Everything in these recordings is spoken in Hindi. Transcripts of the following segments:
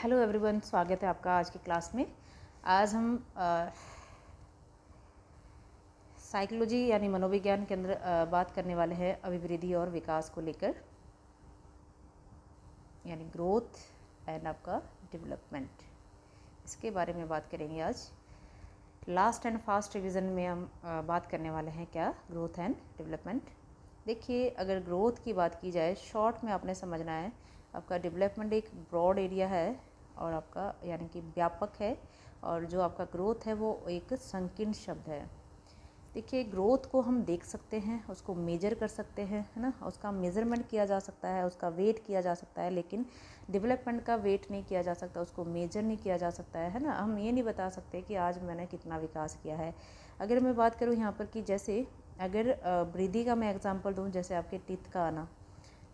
हेलो एवरीवन, स्वागत है आपका आज की क्लास में। आज हम साइकोलॉजी यानी मनोविज्ञान के अंदर बात करने वाले हैं अभिवृद्धि और विकास को लेकर, यानी ग्रोथ एंड आपका डेवलपमेंट, इसके बारे में बात करेंगे आज। लास्ट एंड फास्ट रिवीजन में हम बात करने वाले हैं क्या, ग्रोथ एंड डेवलपमेंट। देखिए, अगर ग्रोथ की बात की जाए, शॉर्ट में आपने समझना है, आपका डेवलपमेंट एक ब्रॉड एरिया है और आपका यानी कि व्यापक है, और जो आपका ग्रोथ है वो एक संकीर्ण शब्द है। देखिए, ग्रोथ को हम देख सकते हैं, उसको मेजर कर सकते हैं, है ना, उसका मेज़रमेंट किया जा सकता है, उसका वेट किया जा सकता है, लेकिन डेवलपमेंट का वेट नहीं किया जा सकता, उसको मेजर नहीं किया जा सकता है ना। हम ये नहीं बता सकते कि आज मैंने कितना विकास किया है। अगर मैं बात करूँ यहाँ पर कि जैसे अगर वृद्धि का मैं एग्जांपल दूँ, जैसे आपके टीथ का आना,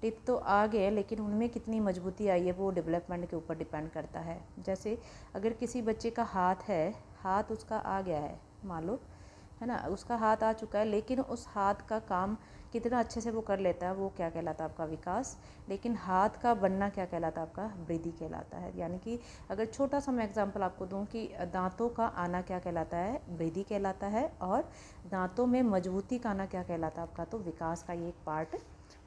टिप तो आ गए लेकिन उनमें कितनी मजबूती आई है वो डेवलपमेंट के ऊपर डिपेंड करता है। जैसे अगर किसी बच्चे का हाथ है, हाथ उसका आ गया है, मान लो, है ना, उसका हाथ आ चुका है, लेकिन उस हाथ का काम कितना अच्छे से वो कर लेता है, वो क्या कहलाता है आपका विकास। लेकिन हाथ का बनना क्या कहलाता है आपका वृद्धि कहलाता है। यानी कि अगर छोटा सा मैं एग्जांपल आपको दूं कि दांतों का आना क्या कहलाता है, वृद्धि कहलाता है, और दांतों में मजबूती का आना क्या कहलाता है आपका, तो विकास का ये एक पार्ट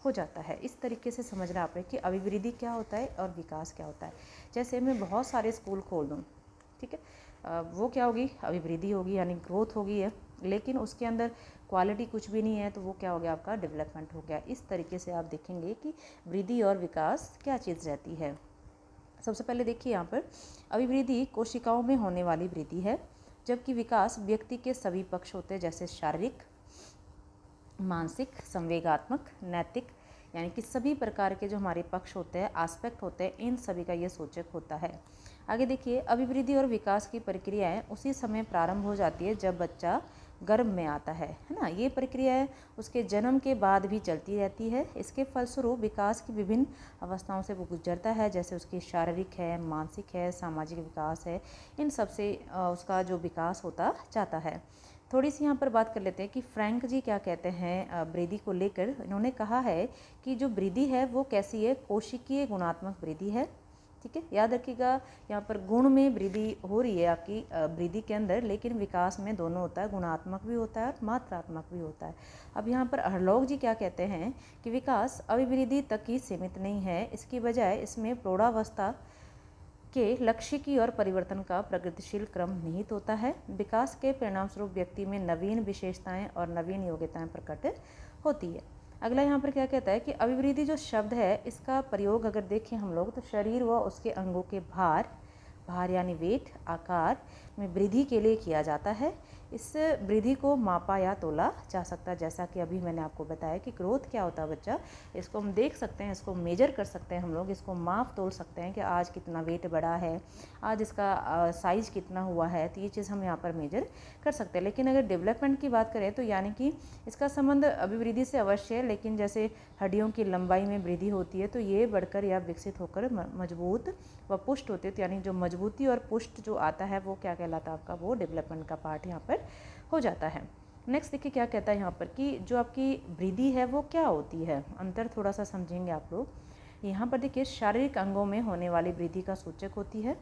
हो जाता है। इस तरीके से समझना आपने कि अभिवृद्धि क्या होता है और विकास क्या होता है। जैसे मैं बहुत सारे स्कूल खोल दूँ, ठीक है, वो क्या होगी, अभिवृद्धि होगी, यानी ग्रोथ होगी है, लेकिन उसके अंदर क्वालिटी कुछ भी नहीं है, तो वो क्या हो गया आपका डेवलपमेंट हो गया। इस तरीके से आप देखेंगे कि वृद्धि और विकास क्या चीज़ रहती है। सबसे पहले देखिए यहाँ पर, अभिवृद्धि कोशिकाओं में होने वाली वृद्धि है, जबकि विकास व्यक्ति के सभी पक्ष होते हैं, जैसे शारीरिक, मानसिक, संवेगात्मक, नैतिक, यानी कि सभी प्रकार के जो हमारे पक्ष होते हैं, एस्पेक्ट होते हैं, इन सभी का ये सूचक होता है। आगे देखिए, अभिवृद्धि और विकास की प्रक्रियाएं उसी समय प्रारंभ हो जाती है जब बच्चा गर्भ में आता है ना। ये प्रक्रियाएं उसके जन्म के बाद भी चलती रहती है। इसके फलस्वरूप विकास की विभिन्न अवस्थाओं से वो गुजरता है, जैसे उसकी शारीरिक है, मानसिक है, सामाजिक विकास है, इन सब से उसका जो विकास होता जाता है। थोड़ी सी यहाँ पर बात कर लेते हैं कि फ्रैंक जी क्या कहते हैं वृद्धि को लेकर। इन्होंने कहा है कि जो वृद्धि है वो कैसी है, कोशिकीय गुणात्मक वृद्धि है। ठीक है, याद रखिएगा, यहाँ पर गुण में वृद्धि हो रही है आपकी वृद्धि के अंदर, लेकिन विकास में दोनों होता है, गुणात्मक भी होता है और मात्रात्मक भी होता है। अब यहाँ पर हरलोग जी क्या कहते हैं कि विकास अभिवृद्धि तक ही सीमित नहीं है, इसकी बजाय इसमें प्रौढ़ावस्था के लक्ष्य की ओर परिवर्तन का प्रगतिशील क्रम निहित होता है। विकास के परिणामस्वरूप व्यक्ति में नवीन विशेषताएं और नवीन योग्यताएं प्रकट होती है। अगला यहाँ पर क्या कहता है कि अभिवृद्धि जो शब्द है, इसका प्रयोग अगर देखें हम लोग, तो शरीर व उसके अंगों के भार यानी वेट, आकार में वृद्धि के लिए किया जाता है। इस वृद्धि को मापा या तोला जा सकता है, जैसा कि अभी मैंने आपको बताया कि ग्रोथ क्या होता है बच्चा, इसको हम देख सकते हैं, इसको मेजर कर सकते हैं हम लोग, इसको माप तोल सकते हैं कि आज कितना वेट बढ़ा है, आज इसका साइज कितना हुआ है, तो ये चीज़ हम यहाँ पर मेजर कर सकते हैं। लेकिन अगर डेवलपमेंट की बात करें तो यानी कि इसका संबंध अभिवृद्धि से अवश्य है, लेकिन जैसे हड्डियों की लंबाई में वृद्धि होती है तो ये बढ़कर या विकसित होकर मजबूत व पुष्ट होते हैं। तो यानी जो मजबूती और पुष्ट जो आता है वो क्या कहलाता है आपका, वो डेवलपमेंट का पार्ट यहाँ पर हो जाता है। नेक्स्ट देखिए क्या कहता है यहाँ पर कि जो आपकी वृद्धि है वो क्या होती है, अंतर थोड़ा सा समझेंगे आप लोग। यहाँ पर देखिए, शारीरिक अंगों में होने वाली वृद्धि का सूचक होती है।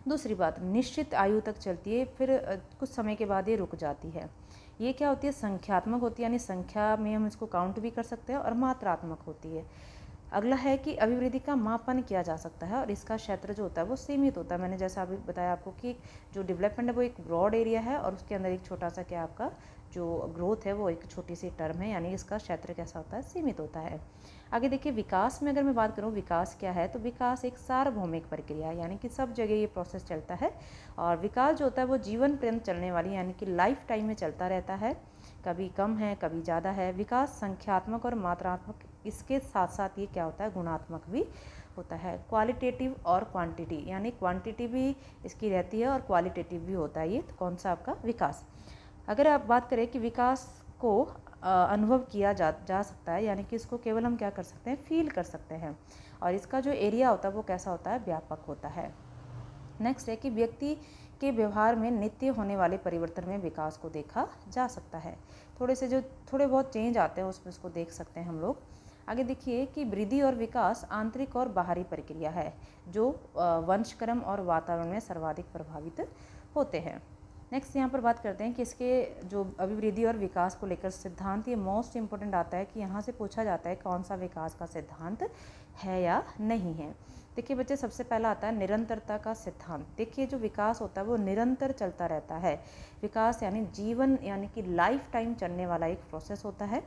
दूसरी बात, निश्चित आयु तक चलती है, फिर कुछ समय के बाद ये रुक जाती है। ये क्या होती है, संख्यात्मक होती है, यानी संख्या में हम इसको काउंट भी कर सकते हैं, और मात्रात्मक होती है। अगला है कि अभिवृद्धि का मापन किया जा सकता है और इसका क्षेत्र जो होता है वो सीमित होता है। मैंने जैसा अभी बताया आपको कि जो डेवलपमेंट है वो एक ब्रॉड एरिया है, और उसके अंदर एक छोटा सा क्या आपका जो ग्रोथ है वो एक छोटी सी टर्म है, यानी इसका क्षेत्र कैसा होता है, सीमित होता है। आगे देखिए, विकास में अगर मैं बात करूँ, विकास क्या है, तो विकास एक सार्वभौमिक प्रक्रिया है, यानी कि सब जगह ये प्रोसेस चलता है। और विकास जो होता है वो जीवन पर्यंत चलने वाली, यानी कि लाइफ टाइम में चलता रहता है, कभी कम है कभी ज़्यादा है। विकास संख्यात्मक और मात्रात्मक, इसके साथ साथ ये क्या होता है, गुणात्मक भी होता है। क्वालिटेटिव और क्वांटिटी, यानी क्वांटिटी भी इसकी रहती है और क्वालिटेटिव भी होता है। ये कौन सा आपका विकास। अगर आप बात करें कि विकास को अनुभव किया जा सकता है, यानी कि इसको केवल हम क्या कर सकते हैं, फील कर सकते हैं, और इसका जो एरिया होता है वो कैसा होता है, व्यापक होता है। नेक्स्ट है कि व्यक्ति के व्यवहार में नित्य होने वाले परिवर्तन में विकास को देखा जा सकता है। थोड़े बहुत चेंज आते हैं उसमें, उसको देख सकते हैं हम लोग। आगे देखिए कि वृद्धि और विकास आंतरिक और बाहरी प्रक्रिया है जो वंशक्रम और वातावरण में सर्वाधिक प्रभावित होते हैं। नेक्स्ट यहाँ पर बात करते हैं कि इसके जो अभिवृद्धि और विकास को लेकर सिद्धांत, ये मोस्ट इम्पोर्टेंट आता है कि यहाँ से पूछा जाता है कौन सा विकास का सिद्धांत है या नहीं है। देखिए बच्चे, सबसे पहला आता है निरंतरता का सिद्धांत। देखिए जो विकास होता है वो निरंतर चलता रहता है। विकास यानी जीवन यानी कि लाइफ टाइम चलने वाला एक प्रोसेस होता है।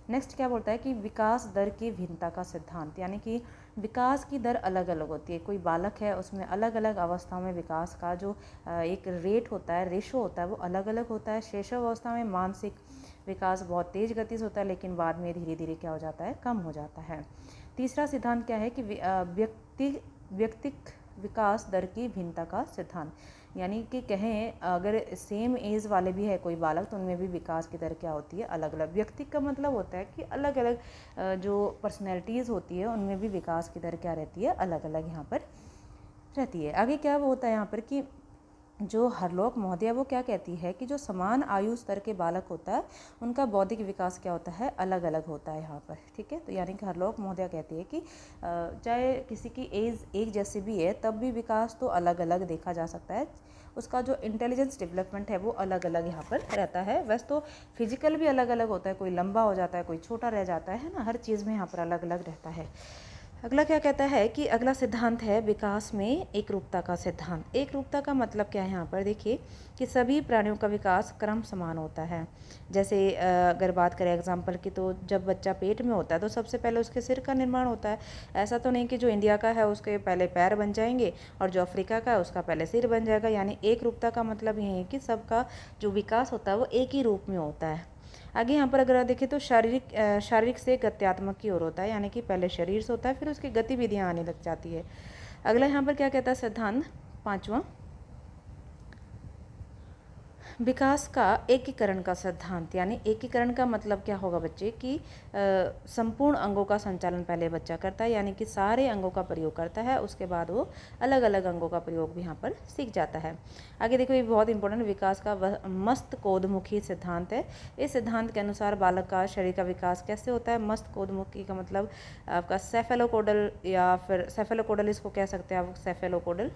नेक्स्ट क्या बोलता है कि विकास दर की भिन्नता का सिद्धांत, यानी कि विकास की दर अलग अलग होती है। कोई बालक है उसमें अलग अलग अवस्थाओं में विकास का जो एक रेट होता है, रेशो होता है, वो अलग अलग होता है। शैशव में मानसिक विकास बहुत तेज गति से होता है लेकिन बाद में धीरे धीरे क्या हो जाता है, कम हो जाता है। तीसरा सिद्धांत क्या है कि व्यक्तिक विकास दर की भिन्नता का सिद्धांत, यानी कि कहें अगर सेम एज वाले भी है कोई बालक तो उनमें भी विकास की दर क्या होती है, अलग अलग। व्यक्ति का मतलब होता है कि अलग अलग जो पर्सनैलिटीज़ होती है उनमें भी विकास की दर क्या रहती है, अलग अलग यहाँ पर रहती है। आगे क्या होता है यहाँ पर कि जो हरलोक महोदया वो क्या कहती है कि जो समान आयु स्तर के बालक होता है उनका बौद्धिक विकास क्या होता है, अलग अलग होता है यहाँ पर। ठीक है, तो यानी कि हरलोक महोदया कहती है कि चाहे किसी की एज एक जैसी भी है तब भी विकास तो अलग अलग देखा जा सकता है। उसका जो इंटेलिजेंस डेवलपमेंट है वो अलग अलग यहाँ पर रहता है। वैसे तो फिजिकल भी अलग अलग होता है, कोई लंबा हो जाता है, कोई छोटा रह जाता है ना, हर चीज़ में यहाँ पर अलग अलग रहता है। अगला क्या कहता है कि अगला सिद्धांत है विकास में एकरूपता का सिद्धांत। एकरूपता का मतलब क्या है यहाँ पर, देखिए कि सभी प्राणियों का विकास क्रम समान होता है। जैसे अगर बात करें एग्जाम्पल की, तो जब बच्चा पेट में होता है तो सबसे पहले उसके सिर का निर्माण होता है। ऐसा तो नहीं कि जो इंडिया का है उसके पहले पैर बन जाएंगे और जो अफ्रीका का है उसका पहले सिर बन जाएगा। यानी एकरूपता का मतलब ये है कि सबका जो विकास होता है वो एक ही रूप में होता है। आगे यहाँ पर अगर देखें तो शारीरिक से गत्यात्मक की ओर होता है, यानी कि पहले शरीर से होता है फिर उसकी गतिविधियाँ आने लग जाती है। अगला यहाँ पर क्या कहता है सिद्धांत, पांचवा, विकास का एकीकरण का सिद्धांत। यानी एकीकरण का मतलब क्या होगा बच्चे कि संपूर्ण अंगों का संचालन पहले बच्चा करता है, यानी कि सारे अंगों का प्रयोग करता है, उसके बाद वो अलग अलग अंगों का प्रयोग भी यहाँ पर सीख जाता है। आगे देखो, ये बहुत इंपॉर्टेंट विकास का मस्तकोद्मुखी सिद्धांत है। इस सिद्धांत के अनुसार बालक का शरीर का विकास कैसे होता है। मस्तकोद्मुखी का मतलब आपका सेफेलोकोडल, या फिर सेफेलोकोडल इसको कह सकते हैं आप, सेफेलोकोडल।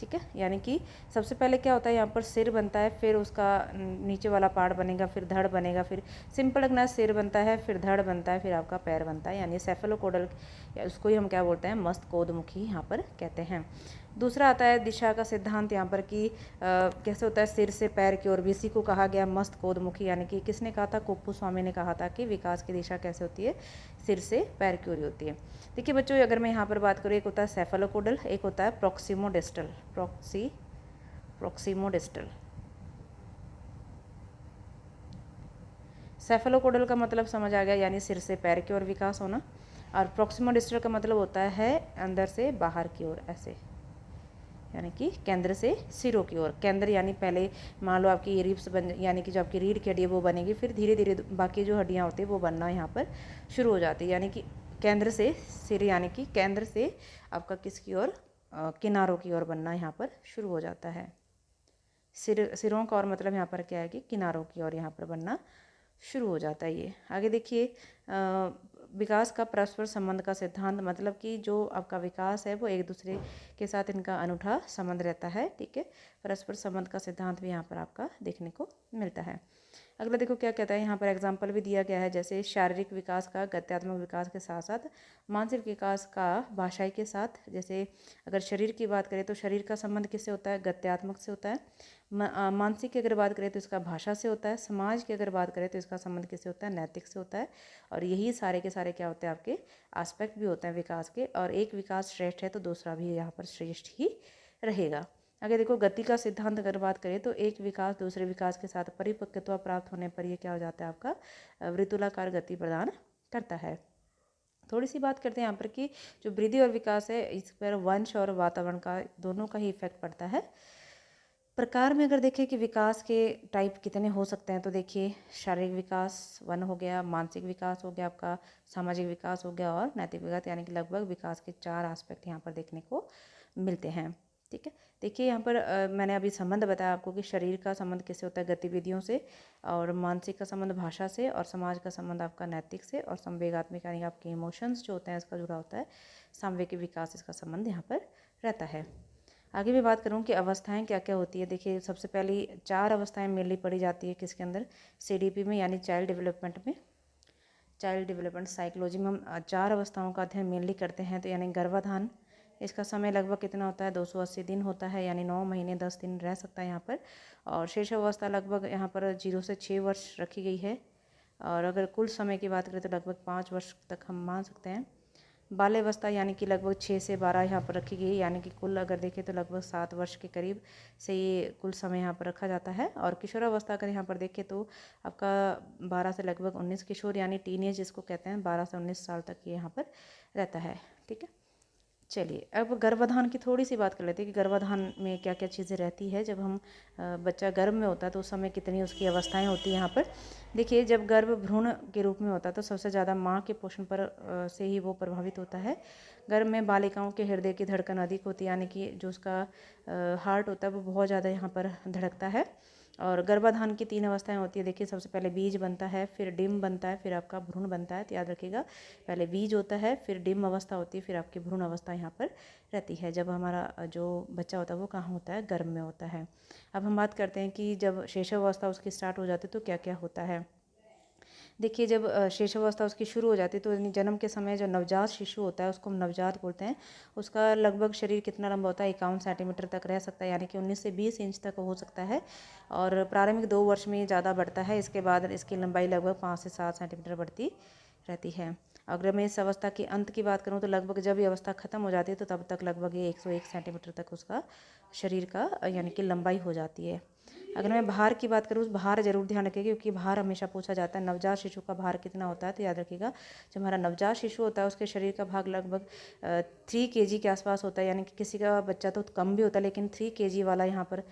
ठीक है, यानी कि सबसे पहले क्या होता है यहाँ पर सिर बनता है, फिर उसका नीचे वाला पार्ट बनेगा, फिर धड़ बनेगा, फिर सिंपल रखना, सिर बनता है, फिर धड़ बनता है, फिर आपका पैर बनता है, यानी सेफेलोकोडल, उसको ही हम क्या बोलते हैं, मस्तकोद्मुखी यहाँ पर कहते हैं। दूसरा आता है दिशा का सिद्धांत, यहाँ पर कि कैसे होता है, सिर से पैर की ओर भी, इसी को कहा गया मस्तकोद्मुखी। यानी कि किसने कहा था, कुप्पू स्वामी ने कहा था कि विकास की दिशा कैसे होती है, सिर से पैर की ओर होती है। देखिए बच्चों, अगर मैं यहाँ पर बात करूँ, एक होता है सेफेलोकोडल, एक होता है प्रॉक्सिमोडिस्टल। प्रॉक्सिमोडिस्टल। सेफेलोकोडल का मतलब समझ आ गया, यानी सिर से पैर की ओर विकास होना, और प्रॉक्सिमोडिस्टल का मतलब होता है अंदर से बाहर की ओर, ऐसे, यानी कि केंद्र से सिरों की ओर। केंद्र यानी पहले मान लो आपकी रिब्स बन, यानी कि जो आपकी रीढ़ की हड्डी है वो बनेगी, फिर धीरे धीरे बाकी जो हड्डियाँ होती है वो बनना यहाँ पर शुरू हो जाती है। यानी कि केंद्र से सिर, यानी कि केंद्र से आपका किसकी ओर, किनारों की ओर बनना यहाँ पर शुरू हो जाता है। सिरों का और मतलब यहाँ पर क्या है कि किनारों की ओर यहाँ पर बनना शुरू हो जाता है। ये आगे देखिए, विकास का परस्पर संबंध का सिद्धांत, मतलब कि जो आपका विकास है वो एक दूसरे के साथ इनका अनूठा संबंध रहता है। ठीक है, परस्पर संबंध का सिद्धांत भी यहाँ पर आपका देखने को मिलता है। अगला देखो क्या कहता है, यहाँ पर एग्जाम्पल भी दिया गया है, जैसे शारीरिक विकास का गत्यात्मक विकास के साथ साथ मानसिक विकास का भाषाई के साथ। जैसे अगर शरीर की बात करें तो शरीर का संबंध किससे होता है, गत्यात्मक से होता है। मानसिक की अगर बात करें तो इसका भाषा से होता है। समाज की अगर बात करें तो इसका संबंध किससे होता है, नैतिक से होता है। और यही सारे के सारे क्या होते हैं, आपके एस्पेक्ट भी होते हैं विकास के। और एक विकास श्रेष्ठ है तो दूसरा भी यहाँ पर श्रेष्ठ ही रहेगा। अगर देखो, गति का सिद्धांत अगर बात करें तो एक विकास दूसरे विकास के साथ परिपक्वता प्राप्त होने पर यह क्या हो जाता है, आपका वृत्तुलाकार गति प्रदान करता है। थोड़ी सी बात करते हैं यहाँ पर कि जो वृद्धि और विकास है इस पर वंश और वातावरण का दोनों का ही इफेक्ट पड़ता है। प्रकार में अगर देखें कि विकास के टाइप कितने हो सकते हैं, तो देखिए शारीरिक विकास वन हो गया, मानसिक विकास हो गया आपका, सामाजिक विकास हो गया और नैतिक विकास, यानी कि लगभग विकास के 4 एस्पेक्ट यहाँ पर देखने को मिलते हैं। ठीक है। देखिए यहाँ पर मैंने अभी संबंध बताया आपको कि शरीर का संबंध किससे होता है, गतिविधियों से, और मानसिक का संबंध भाषा से, और समाज का संबंध आपका नैतिक से, और संवेगात्मक यानी आपके इमोशंस जो होते हैं इसका जुड़ा होता है, सामवेगिक विकास इसका संबंध यहाँ पर रहता है। आगे भी बात करूँ कि अवस्थाएं क्या क्या होती है। देखिए सबसे पहली 4 अवस्थाएं मेनली पढ़ी जाती है किसके अंदर, CDP में यानी चाइल्ड डेवलपमेंट में, चाइल्ड डेवलपमेंट साइकोलॉजी में हम 4 अवस्थाओं का अध्ययन मेनली करते हैं। तो यानी गर्भाधान, इसका समय लगभग कितना होता है, 280 दिन होता है, यानी 9 महीने 10 दिन रह सकता है यहाँ पर। और शेष अवस्था लगभग यहाँ पर 0 से 6 वर्ष रखी गई है। और अगर कुल समय की बात करें तो लगभग 5 वर्ष तक हम मान सकते हैं। बाल्यावस्था यानी कि लगभग 6 से 12 यहाँ पर रखी गई, यानी कि कुल अगर देखें तो लगभग 7 वर्ष के करीब से ये कुल समय यहाँ पर रखा जाता है। और किशोरावस्था अगर यहाँ पर देखें तो आपका 12 से लगभग 19, किशोर यानी टीनेज जिसको कहते हैं, 12 से 19 साल तक ये यहाँ पर रहता है। ठीक है, चलिए अब गर्भाधान की थोड़ी सी बात कर लेते हैं कि गर्भाधान में क्या क्या चीज़ें रहती है। जब हम बच्चा गर्भ में होता है तो उस समय कितनी उसकी अवस्थाएं होती हैं यहाँ पर। देखिए जब गर्भ भ्रूण के रूप में होता है तो सबसे ज़्यादा माँ के पोषण पर से ही वो प्रभावित होता है। गर्भ में बालिकाओं के हृदय की धड़कन अधिक होती है, यानी कि जो उसका हार्ट होता है वो बहुत ज़्यादा यहाँ पर धड़कता है। और गर्भाधान की 3 अवस्थाएं होती है। देखिए सबसे पहले बीज बनता है, फिर डिम्ब बनता है, फिर आपका भ्रूण बनता है। तो याद रखिएगा पहले बीज होता है, फिर डिम्ब अवस्था होती है, फिर आपकी भ्रूण अवस्था यहाँ पर रहती है। जब हमारा जो बच्चा होता है वो कहाँ होता है, गर्भ में होता है। अब हम बात करते हैं कि जब शैशवावस्था उसकी स्टार्ट हो जाती है तो क्या क्या होता है। देखिए जब शैशवावस्था उसकी शुरू हो जाती है तो जन्म के समय जो नवजात शिशु होता है उसको हम नवजात बोलते हैं। उसका लगभग शरीर कितना लंबा होता है, 51 सेंटीमीटर तक रह सकता है, यानी कि 19 से 20 इंच तक हो सकता है। और प्रारंभिक 2 वर्ष में ये ज़्यादा बढ़ता है, इसके बाद इसकी लंबाई लगभग 5 से 7 सेंटीमीटर बढ़ती रहती है। अगर मैं इस अवस्था के अंत की बात करूँ तो लगभग जब ये अवस्था ख़त्म हो जाती है तो तब तक लगभग ये 101 सेंटीमीटर तक उसका शरीर का यानी कि लंबाई हो जाती है। अगर मैं भार की बात करूँ, भार जरूर ध्यान रखिएगा क्योंकि भार हमेशा पूछा जाता है। नवजात शिशु का भार कितना होता है, तो याद रखिएगा जब हमारा नवजात शिशु होता है उसके शरीर का भाग लगभग 3 kg के आसपास होता है, यानी कि किसी का बच्चा तो कम भी होता है लेकिन 3 kg वाला यहाँ पर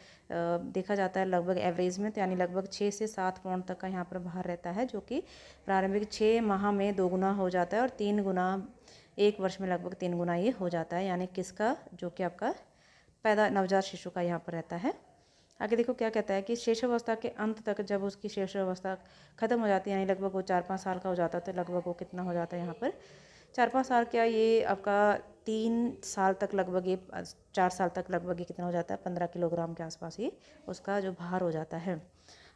देखा जाता है लगभग एवरेज में। तो यानी लगभग 6 से 7 पाउंड तक का यहाँ पर भार रहता है, जो कि प्रारंभिक 6 माह में 2 गुना हो जाता है और 3 गुना 1 वर्ष में लगभग 3 गुना ये हो जाता है, यानी किसका, जो कि आपका पैदा नवजात शिशु का यहाँ पर रहता है। आगे देखो क्या कहता है कि शैशवावस्था के अंत तक जब उसकी शैशवावस्था खत्म हो जाती है, यानी लगभग वो 4-5 साल का हो जाता है, तो लगभग वो कितना हो जाता है यहाँ पर 4-5 साल, क्या ये आपका 3 साल तक लगभग ये 4 साल तक लगभग ये कितना हो जाता है 15 किलोग्राम के आसपास ही उसका जो भार हो जाता है।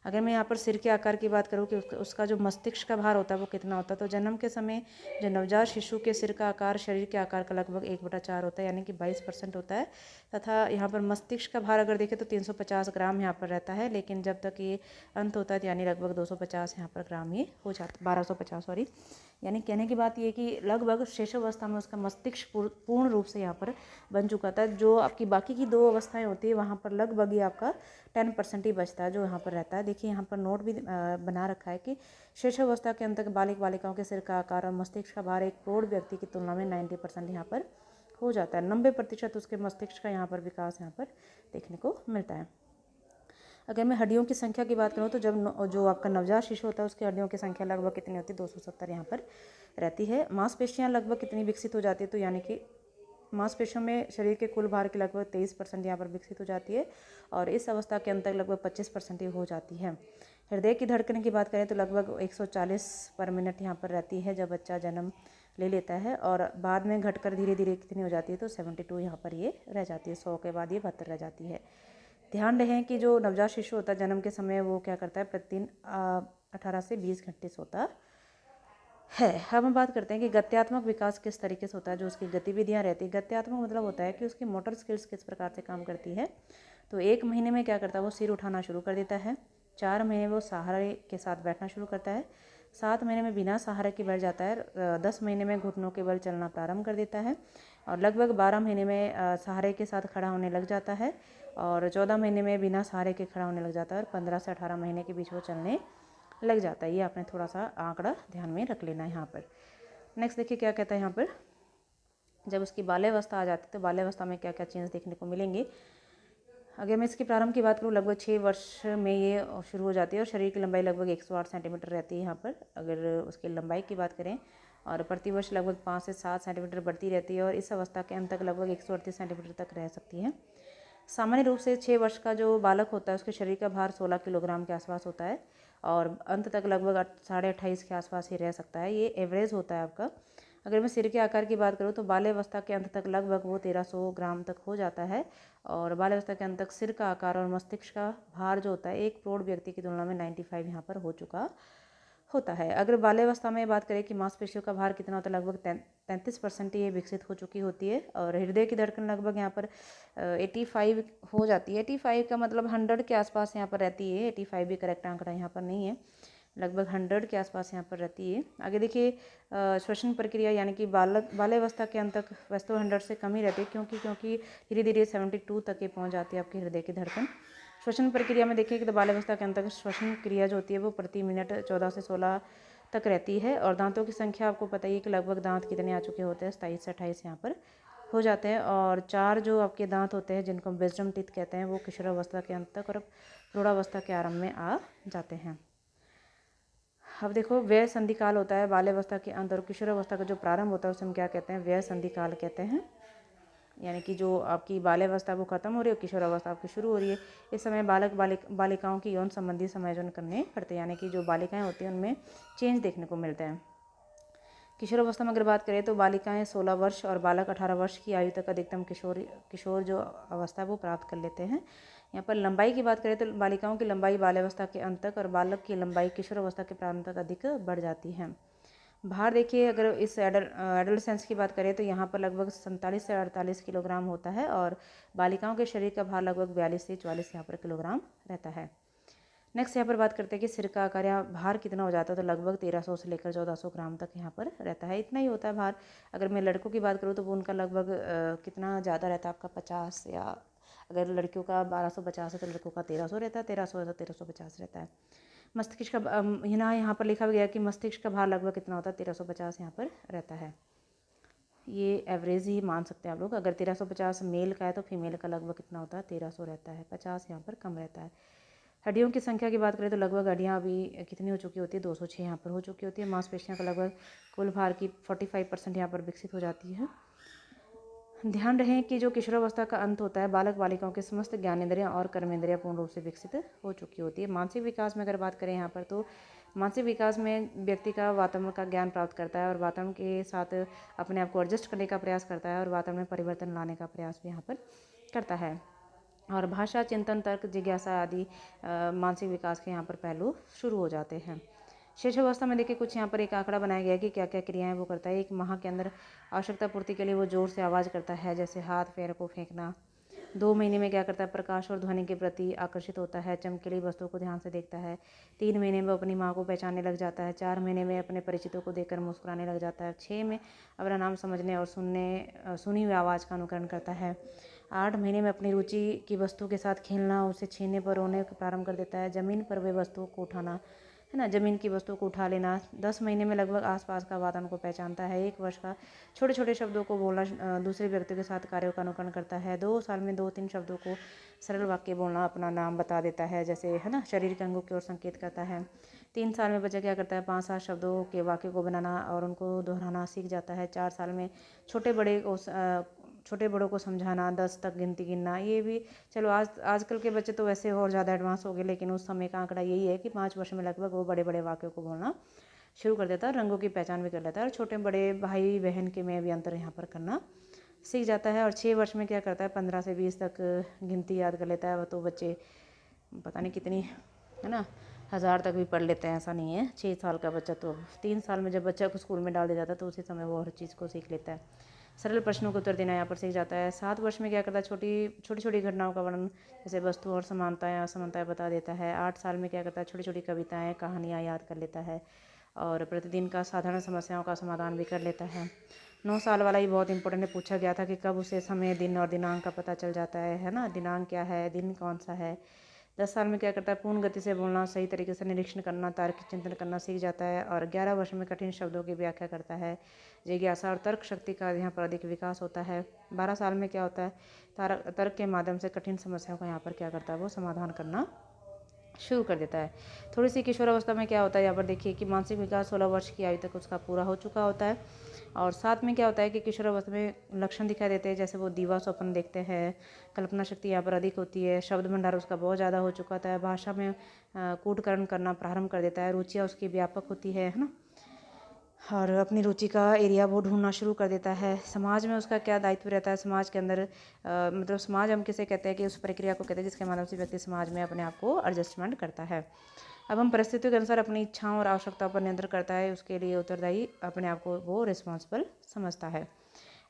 अगर मैं यहाँ पर सिर के आकार की बात करूँ कि उसका जो मस्तिष्क का भार होता है वो कितना होता है, तो जन्म के समय जो नवजात शिशु के सिर का आकार शरीर के आकार का लगभग 1/4 होता है, यानी कि 22% होता है। तथा यहाँ पर मस्तिष्क का भार अगर देखें तो 350 ग्राम यहाँ पर रहता है, लेकिन जब तक ये अंत होता है तो यानी लगभग 250 यहाँ पर ग्राम ये हो जाता, 1250 सॉरी। यानी कहने की बात ये कि लगभग शैशवावस्था में उसका मस्तिष्क पूर्ण रूप से यहाँ पर बन चुका था। जो आपकी बाकी की 2 अवस्थाएं होती है वहाँ पर लगभग ये आपका 10% ही बचता है जो यहाँ पर रहता है। देखिए यहाँ पर नोट भी बना रखा है कि शैशवावस्था के अंत तक बालिक बालिकाओं के सिर का आकार और मस्तिष्क का भार एक प्रौढ़ व्यक्ति की तुलना में 90% यहाँ पर हो जाता है। 90% उसके मस्तिष्क का यहाँ पर विकास यहाँ पर देखने को मिलता है। अगर मैं हड्डियों की संख्या की बात करूँ तो जब जो आपका नवजात शिशु होता है उसकी हड्डियों की संख्या लगभग कितनी होती है, 270 यहाँ पर रहती है। मांसपेशियाँ लगभग कितनी विकसित हो जाती है, तो यानी कि मांसपेशियों में शरीर के कुल भार की लगभग 23% यहाँ पर विकसित हो जाती है और इस अवस्था के अंत तक लगभग 25% ही हो जाती है। हृदय की धड़कन की बात करें तो लगभग 140 पर मिनट यहाँ पर रहती है जब बच्चा जन्म ले लेता है, और बाद में घटकर धीरे धीरे कितनी हो जाती है, तो 72 यहाँ पर ये रह जाती है, 100 के बाद ये 72 रह जाती है। ध्यान रहे कि जो नवजात शिशु होता है जन्म के समय वो क्या करता है, प्रतिदिन 18 से 20 घंटे सोता है। अब हम बात करते हैं कि गत्यात्मक विकास किस तरीके से होता है, जो उसकी गतिविधियां रहती है। गत्यात्मक मतलब होता है कि उसकी मोटर स्किल्स किस प्रकार से काम करती है। तो 1 महीने में क्या करता है, वो सिर उठाना शुरू कर देता है। 4 महीने वो सहारे के साथ बैठना शुरू करता है। 7 महीने में बिना सहारे के बैठ जाता है। 10 महीने में घुटनों के बल चलना प्रारंभ कर देता है और लगभग 12 महीने में सहारे के साथ खड़ा होने लग जाता है और 14 महीने में बिना सहारे के खड़ा होने लग जाता है और 15 से 18 महीने के बीच वो चलने लग जाता है। ये आपने थोड़ा सा आंकड़ा ध्यान में रख लेना है यहाँ पर। नेक्स्ट देखिए क्या कहता है यहाँ पर, जब उसकी बाल्यावस्था आ जाती है तो बाल्यावस्था में क्या क्या चेंज देखने को मिलेंगे। अगर मैं इसके प्रारंभ की बात करूँ लगभग 6 वर्ष में ये शुरू हो जाती है और शरीर की लंबाई लगभग 108 सेंटीमीटर रहती है यहाँ पर अगर उसकी लंबाई की बात करें, और प्रतिवर्ष लगभग 5 से 7 सेंटीमीटर बढ़ती रहती है और इस अवस्था के अंत तक लगभग 138 सेंटीमीटर तक रह सकती है। सामान्य रूप से 6 वर्ष का जो बालक होता है उसके शरीर का भार 16 किलोग्राम के आसपास होता है और अंत तक लगभग 28.5 के आसपास ही रह सकता है। ये एवरेज होता है आपका। अगर मैं सिर के आकार की बात करूँ तो बाल्यावस्था के अंत तक लगभग वो 1300 ग्राम तक हो जाता है और बाल्यावस्था के अंत तक सिर का आकार और मस्तिष्क का भार जो होता है एक प्रौढ़ व्यक्ति की तुलना में 95 यहाँ पर हो चुका होता है। अगर बाल्यावस्था में बात करें कि मांसपेशियों का भार कितना होता है, लगभग 33% ये विकसित हो चुकी होती है और हृदय की धड़कन लगभग यहाँ पर 85 हो जाती है। 85 का मतलब 100 के आसपास यहाँ पर रहती है। 85 भी करेक्ट आंकड़ा यहाँ पर नहीं है, लगभग 100 के आसपास यहाँ पर रहती है। आगे देखिए श्वसन प्रक्रिया यानी कि बाल्यावस्था के अंत तक वैसे तो 100 से कम ही रहती है क्योंकि धीरे धीरे 72 तक ये पहुँच जाती है आपकी हृदय की धड़कन। श्वसन प्रक्रिया में देखिए कि बाल्यावस्था के अंत तक श्वसन क्रिया जो होती है वो प्रति मिनट 14 से 16 तक रहती है और दांतों की संख्या आपको पता ही है कि लगभग दांत कितने आ चुके होते हैं, 27 से 28 यहाँ पर हो जाते हैं और 4 जो आपके दांत होते हैं जिनको विजडम टीथ कहते हैं वो किशोरावस्था के अंत तक और प्रौढ़ावस्था के आरंभ में आ जाते हैं। अब देखो व्यय संधिकाल होता है बाल्यावस्था के अंत और किशोरावस्था का जो प्रारंभ होता है उसे हम क्या कहते हैं, व्यय संधिकाल कहते हैं। यानी कि जो आपकी बाल्यावस्था वो खत्म हो रही है और किशोरावस्था आपकी शुरू हो रही है। इस समय बालिकाओं की यौन संबंधी समायोजन करने पड़ते हैं, यानी कि जो बालिकाएं होती हैं उनमें चेंज देखने को मिलते हैं। किशोरावस्था में अगर बात करें तो बालिकाएं 16 वर्ष और बालक 18 वर्ष की आयु तक अधिकतम किशोर जो अवस्था है वो प्राप्त कर लेते हैं। यहाँ पर लंबाई की बात करें तो बालिकाओं की लंबाई बाल्यावस्था के अंत तक और बालक की लंबाई किशोरावस्था के प्रारंभ तक अधिक बढ़ जाती है। भार देखिए अगर इस एडोलेसेंस की बात करें तो यहाँ पर लगभग 47 से 48 किलोग्राम होता है और बालिकाओं के शरीर का भार लगभग 42 से 44 यहाँ पर किलोग्राम रहता है। नेक्स्ट यहाँ पर बात करते हैं कि सिर का आकार या भार कितना हो जाता है, तो लगभग 1300 से लेकर 1400 ग्राम तक यहाँ पर रहता है, इतना ही होता है भार। अगर मैं लड़कों की बात करूँ तो वो उनका लगभग कितना ज़्यादा रहता है आपका 50 या अगर लड़कियों का 1250 है तो लड़कों का 1300 रहता है, 1300 है तो 1350 रहता है। मस्तिष्क का यहाँ पर लिखा गया कि मस्तिष्क का भार लगभग कितना होता है, 1350 यहाँ पर रहता है। ये एवरेज ही मान सकते हैं आप लोग। अगर 1350 मेल का है तो फीमेल का लगभग कितना होता है, 1300 रहता है, 50 यहाँ पर कम रहता है। हड्डियों की संख्या की बात करें तो लगभग हड्डियाँ अभी कितनी हो चुकी होती है, 206 यहाँ पर हो चुकी होती है। मांसपेशियाँ का लगभग कुल भार की 45% यहाँ पर विकसित हो जाती है। ध्यान रहे कि जो किशोरावस्था का अंत होता है बालक बालिकाओं के समस्त ज्ञानेंद्रियाँ और कर्मेंद्रियाँ पूर्ण रूप से विकसित हो चुकी होती है। मानसिक विकास में अगर बात करें यहाँ पर तो मानसिक विकास में व्यक्ति का वातावरण का ज्ञान प्राप्त करता है और वातावरण के साथ अपने आप को एडजस्ट करने का प्रयास करता है और वातावरण में परिवर्तन लाने का प्रयास भी यहाँ पर करता है। और भाषा, चिंतन, तर्क, जिज्ञासा आदि मानसिक विकास के यहाँ पर पहलू शुरू हो जाते हैं। शिशुअवस्था में देखिए कुछ यहाँ पर एक आंकड़ा बनाया गया है कि क्या क्या क्रियाएं वो करता है। 1 माह के अंदर आवश्यकता पूर्ति के लिए वो जोर से आवाज़ करता है, जैसे हाथ पैर को फेंकना। 2 महीने में क्या करता है, प्रकाश और ध्वनि के प्रति आकर्षित होता है, चमकीली वस्तुओं को ध्यान से देखता है। 3 महीने में अपनी माँ को पहचानने लग जाता है। 4 महीने में अपने परिचितों को देखकर मुस्कुराने लग जाता है। 6 में अपना नाम समझने और सुनी हुई आवाज़ का अनुकरण करता है। 8 महीने में अपनी रुचि की वस्तु के साथ खेलना, उसे छीनने पर रोने प्रारंभ कर देता है। ज़मीन पर वे वस्तुओं को उठाना, है ना, ज़मीन की वस्तुओं को उठा लेना। 10 महीने में लगभग आसपास का वातावरण को पहचानता है। 1 वर्ष का छोटे छोटे शब्दों को बोलना, दूसरे व्यक्तियों के साथ कार्यों का अनुकरण करता है। 2 साल में 2-3 शब्दों को सरल वाक्य बोलना, अपना नाम बता देता है, जैसे है ना, शरीर के अंगों की ओर संकेत करता है। 3 साल में बच्चा क्या करता है, 5-7 शब्दों के वाक्य को बनाना और उनको दोहराना सीख जाता है। 4 साल में छोटे बड़ों को समझाना, 10 तक गिनती गिनना। ये भी चलो आजकल के बच्चे तो वैसे और ज़्यादा एडवांस हो गए, लेकिन उस समय का आंकड़ा यही है कि 5 वर्ष में लगभग वो बड़े बड़े वाक्यों को बोलना शुरू कर देता है, रंगों की पहचान भी कर लेता है और छोटे बड़े भाई बहन के में भी अंतर यहाँ पर करना सीख जाता है। और 6 वर्ष में क्या करता है, 15 से 20 तक गिनती याद कर लेता है। वो तो बच्चे पता नहीं कितनी, है ना, 1000 तक भी पढ़ लेते हैं, ऐसा नहीं है। 6 साल का बच्चा तो 3 साल में जब बच्चा को स्कूल में डाल दिया जाता है तो उसी समय वो हर चीज़ को सीख लेता है। सरल प्रश्नों को उत्तर देना यहाँ पर सीख जाता है। 7 वर्ष में क्या करता है, छोटी छोटी घटनाओं का वर्णन, जैसे वस्तु और समानताएं असमानताएं बता देता है। 8 साल में क्या करता है, छोटी छोटी कविताएं कहानियाँ याद कर लेता है और प्रतिदिन का साधारण समस्याओं का समाधान भी कर लेता है। 9 साल वाला ही बहुत इंपॉर्टेंट है, पूछा गया था कि कब उसे समय, दिन और दिनांक का पता चल जाता है ना, दिनांक क्या है, दिन कौन सा है। 10 साल में क्या करता है, पूर्ण गति से बोलना, सही तरीके से निरीक्षण करना, तार्किक चिंतन करना सीख जाता है। और 11 वर्ष में कठिन शब्दों की व्याख्या करता है। जिज्ञासा और तर्क शक्ति का यहाँ पर अधिक विकास होता है। 12 साल में क्या होता है, तर्क के माध्यम से कठिन समस्याओं का यहाँ पर क्या करता है, वो समाधान करना शुरू कर देता है। थोड़ी सी किशोरावस्था में क्या होता है, यहाँ पर देखिए कि मानसिक विकास 16 वर्ष की आयु तक उसका पूरा हो चुका होता है। और साथ में क्या होता है कि किशोरावस्था में लक्षण दिखाई देते हैं, जैसे वो दीवा स्वप्न देखते हैं, कल्पना शक्ति यहाँ पर अधिक होती है, शब्द भंडार उसका बहुत ज़्यादा हो चुका था, भाषा में कूटकरण करना प्रारंभ कर देता है, रुचियाँ उसकी व्यापक होती है ना, और अपनी रुचि का एरिया वो ढूंढना शुरू कर देता है। समाज में उसका क्या दायित्व रहता है, समाज के अंदर मतलब समाज हम किसे कहते हैं कि उस प्रक्रिया को कहते हैं जिसके माध्यम से व्यक्ति समाज में अपने आप को एडजस्टमेंट करता है। अब हम परिस्थितियों के अनुसार अपनी इच्छाओं और आवश्यकताओं पर नियंत्रण करता है, उसके लिए उत्तरदायी अपने आप को वो रिस्पॉन्सिबल समझता है।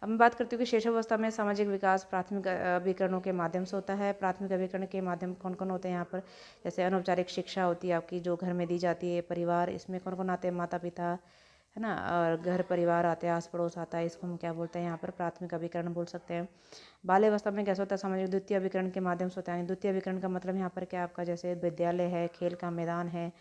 अब मैं बात करती हूँ कि शैशवावस्था में सामाजिक विकास प्राथमिक अभिकरणों के माध्यम से होता है। प्राथमिक अभिकरण के माध्यम कौन कौन होते हैं यहाँ पर, जैसे अनौपचारिक शिक्षा होती है आपकी जो घर में दी जाती है, परिवार, इसमें कौन कौन आते हैं, माता पिता है ना, और घर परिवार आते हैं, आस पड़ोस आता है, इसको हम क्या बोलते हैं यहाँ पर प्राथमिक अभिकरण बोल सकते हैं। बाल्य अवस्था में कैसा होता है, सामाजिक द्वितीय अभिकरण के माध्यम से होता है। द्वितीय अभिकरण का मतलब यहाँ पर क्या आपका, जैसे विद्यालय है, खेल का मैदान है,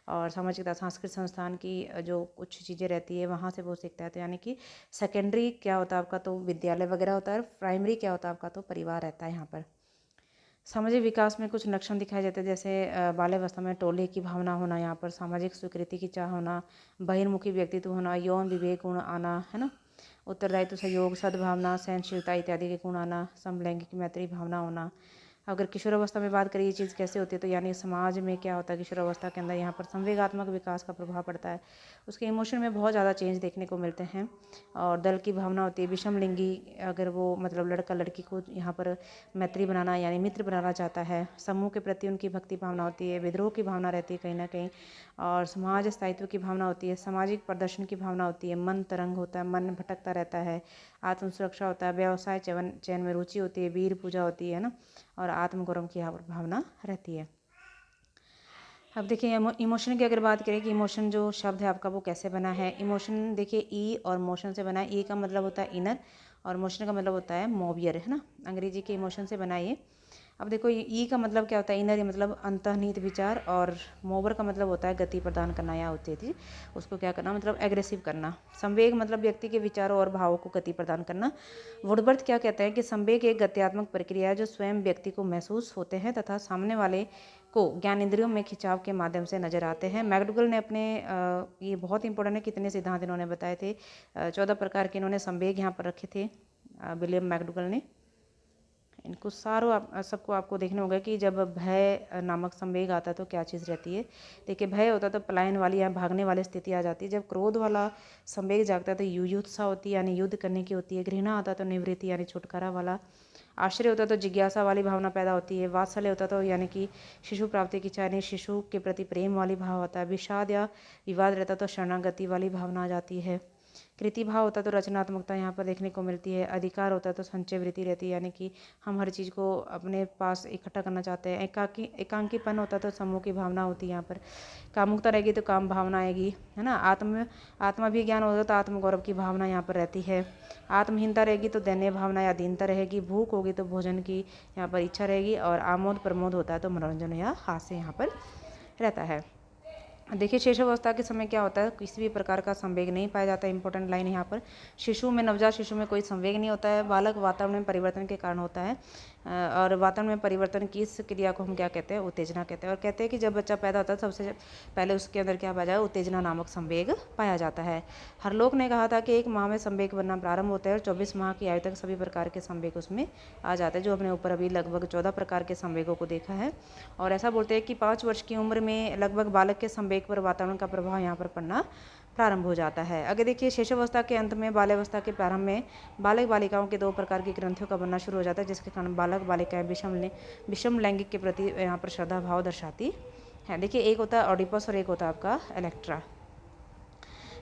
और सामाजिक सांस्कृतिक संस्थान की जो कुछ चीज़ें रहती है वहाँ से वो सीखता है। तो यानी कि सेकेंडरी क्या होता है आपका, तो विद्यालय वगैरह होता है, प्राइमरी क्या होता है आपका, तो परिवार रहता है यहाँ पर। सामाजिक विकास में कुछ लक्षण दिखाए जाते हैं, जैसे बाल्यावस्था में टोले की भावना होना, यहाँ पर सामाजिक स्वीकृति की चाह होना, बहिर्मुखी व्यक्तित्व होना, यौन विवेक गुण आना, है ना, उत्तरदायित्व, सहयोग, सद्भावना, सहनशीलता इत्यादि के गुण आना, समलैंगिक मैत्री भावना होना। अगर किशोरावस्था में बात करें ये चीज़ कैसे होती है, तो यानी समाज में क्या होता है किशोरावस्था के अंदर, यहाँ पर संवेगात्मक विकास का प्रभाव पड़ता है, उसके इमोशन में बहुत ज़्यादा चेंज देखने को मिलते हैं। और दल की भावना होती है, विषम लिंगी, अगर वो मतलब लड़का लड़की को यहाँ पर मैत्री बनाना यानी मित्र बनाना चाहता है, समूह के प्रति उनकी भक्ति भावना होती है, विद्रोह की भावना रहती है कहीं ना कहीं, और समाज स्थायित्व की भावना होती है, सामाजिक प्रदर्शन की भावना होती है, मन तरंग होता है, मन भटकता रहता है, आत्म सुरक्षा होता है, व्यवसाय चयन में रुचि होती है, वीर पूजा होती है ना, और आत्मगौरव की यहाँ पर भावना रहती है। अब देखिए इमोशन की अगर बात करें कि इमोशन जो शब्द है आपका वो कैसे बना है। इमोशन देखिए ई और मोशन से बना है। ई का मतलब होता है इनर और मोशन का मतलब होता है मोवियर, है ना, अंग्रेजी के इमोशन से बना है। अब देखो ई का मतलब क्या होता है, इनर, मतलब अंतर्निहित विचार, और मोवर का मतलब होता है गति प्रदान करना या उत्तेजित, उसको क्या करना मतलब एग्रेसिव करना। संवेग मतलब व्यक्ति के विचारों और भावों को गति प्रदान करना। वुडवर्थ क्या कहते हैं कि संवेग एक गत्यात्मक प्रक्रिया है जो स्वयं व्यक्ति को महसूस होते हैं तथा सामने वाले को ज्ञानेंद्रियों में खिंचाव के माध्यम से नजर आते हैं। मैकडुगल ने अपने ये बहुत इंपॉर्टेंट है, कितने सिद्धांत इन्होंने बताए थे, 14 प्रकार के इन्होंने संवेग यहाँ पर रखे थे विलियम मैकडुगल ने। इनको सारों सबको आपको देखना होगा कि जब भय नामक संवेग आता है तो क्या चीज़ रहती है। देखिए भय होता है तो पलायन वाली या भागने वाली स्थिति आ जाती है। जब क्रोध वाला संवेग जागता है तो युयुत्सा होती है यानी युद्ध करने की होती है। घृणा आता है तो निवृत्ति यानी छुटकारा वाला। आश्चर्य होता है तो जिज्ञासा वाली भावना पैदा होती है। वात्सल्य होता है तो यानी कि शिशु प्राप्ति की इच्छा यानी शिशु के प्रति प्रेम वाली भाव आता है। विषाद या विवाद रहता है तो शरणागति वाली भावना आ जाती है। कृति भाव होता है तो रचनात्मकता यहाँ पर देखने को मिलती है। अधिकार होता है तो संचय वृत्ति रहती है यानी कि हम हर चीज़ को अपने पास इकट्ठा करना चाहते हैं। एकांकीपन होता है तो समूह की भावना होती है यहाँ पर। कामुकता रहेगी तो काम भावना आएगी, है ना। आत्मा भी ज्ञान होता है तो आत्मगौरव की भावना यहाँ पर रहती है। आत्महीनता रहेगी तो दैन्य भावना या दीनता रहेगी। भूख होगी तो भोजन की यहाँ पर इच्छा रहेगी। और आमोद प्रमोद होता है तो मनोरंजन या हास्य यहाँ पर रहता है। देखिए शैशवावस्था के समय क्या होता है, किसी भी प्रकार का संवेग नहीं पाया जाता है। इंपॉर्टेंट लाइन यहाँ पर, शिशु में, नवजात शिशु में कोई संवेग नहीं होता है। बालक वातावरण में परिवर्तन के कारण होता है। और वातावरण में परिवर्तन की इस क्रिया को हम क्या कहते हैं, उत्तेजना कहते हैं। और कहते हैं कि जब बच्चा पैदा होता है सबसे पहले उसके अंदर क्या पाया जाए, उत्तेजना नामक संवेग पाया जाता है। हरलोक ने कहा था कि 1 माह में संवेग बनना प्रारंभ होता है और 24 माह की आयु तक सभी प्रकार के संवेग उसमें आ जाते हैं, जो हमने ऊपर अभी लगभग 14 प्रकार के संवेगों को देखा है। और ऐसा बोलते हैं कि 5 वर्ष की उम्र में लगभग बालक के संवेग पर वातावरण का प्रभाव यहाँ पर पड़ना प्रारंभ हो जाता है। अगर देखिए शैशवावस्था के अंत में, बाल्यावस्था के प्रारंभ में बालक बालिकाओं के 2 प्रकार की ग्रंथियों का बनना शुरू हो जाता है, जिसके कारण बालक बालिकाएं विषम लैंगिक के प्रति यहाँ पर श्रद्धा भाव दर्शाती है। देखिए एक होता है ऑडिपस और एक होता है आपका इलेक्ट्रा।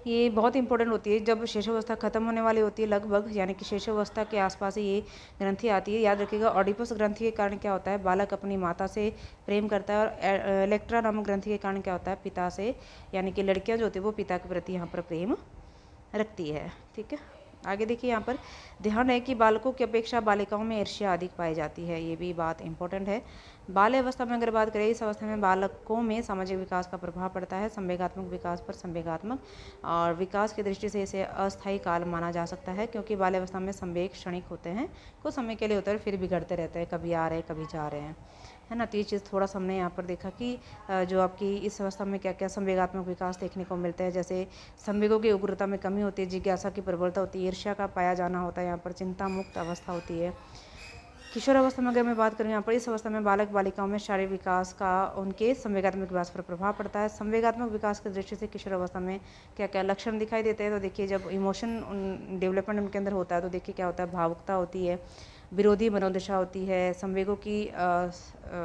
ये बहुत इंपॉर्टेंट होती है जब शैशवावस्था खत्म होने वाली होती है लगभग, यानी कि शैशवावस्था के आसपास ही ये ग्रंथि आती है। याद रखिएगा ऑडिपस ग्रंथि के कारण क्या होता है, बालक अपनी माता से प्रेम करता है। और इलेक्ट्रा नामक ग्रंथि के कारण क्या होता है, पिता से, यानी कि लड़कियां जो होती है वो पिता के प्रति यहाँ पर प्रेम रखती है। ठीक है, आगे देखिए यहाँ पर ध्यान है कि बालकों की अपेक्षा बालिकाओं में ईर्ष्या अधिक पाई जाती है। ये भी बात इंपॉर्टेंट है। बाल्य अवस्था में अगर बात करें, इस अवस्था में बालकों में सामाजिक विकास का प्रभाव पड़ता है। संवेगात्मक विकास पर संवेगात्मक और विकास की दृष्टि से इसे अस्थायी काल माना जा सकता है, क्योंकि बाल्य अवस्था में संवेग क्षणिक होते हैं, कुछ समय के लिए होते हैं, फिर बिगड़ते रहते हैं, कभी आ रहे हैं कभी जा रहे हैं, है ना। तो ये चीज़ थोड़ा सा हमने यहाँ पर देखा कि जो आपकी इस अवस्था में क्या क्या संवेगात्मक विकास देखने को मिलते हैं। जैसे संवेगों की उग्रता में कमी होती है, जिज्ञासा की प्रबलता होती है, ईर्ष्या का पाया जाना होता है, यहाँ पर चिंता मुक्त अवस्था होती है। किशोर अवस्था में अगर मैं बात करूँ, यहाँ पर इस अवस्था में बालक बालिकाओं में शारीरिक विकास का उनके संवेगात्मक विकास पर प्रभाव पड़ता है। संवेगात्मक विकास की दृष्टि से किशोर अवस्था में क्या क्या लक्षण दिखाई देते हैं, तो देखिए जब इमोशन डेवलपमेंट उनके अंदर होता है तो देखिए क्या होता है, भावुकता होती है, विरोधी मनोदशा होती है, संवेगों की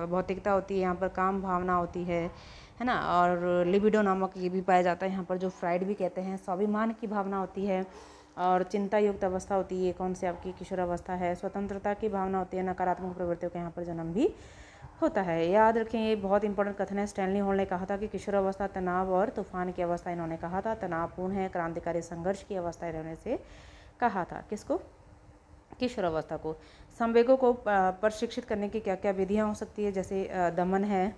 भौतिकता होती है, यहाँ पर काम भावना होती है ना। और लिबिडो नामक ये भी पाया जाता है यहाँ पर, जो फ्राइड भी कहते हैं। स्वाभिमान की भावना होती है और चिंता युक्त अवस्था होती है। कौन सी आपकी किशोर अवस्था है। स्वतंत्रता की भावना होती है, नकारात्मक प्रवृत्तियों का यहाँ पर जन्म भी होता है। याद रखें, ये बहुत इंपॉर्टेंट कथन है। स्टैनली हॉल ने कहा था कि किशोर अवस्था तनाव और तूफान की अवस्था इन्होंने कहा था, तनावपूर्ण है, क्रांतिकारी संघर्ष की अवस्था इन्होंने से कहा था। किसको? किशोर अवस्था को। संवेगों को प्रशिक्षित करने की क्या क्या विधियाँ हो सकती है, जैसे दमन है,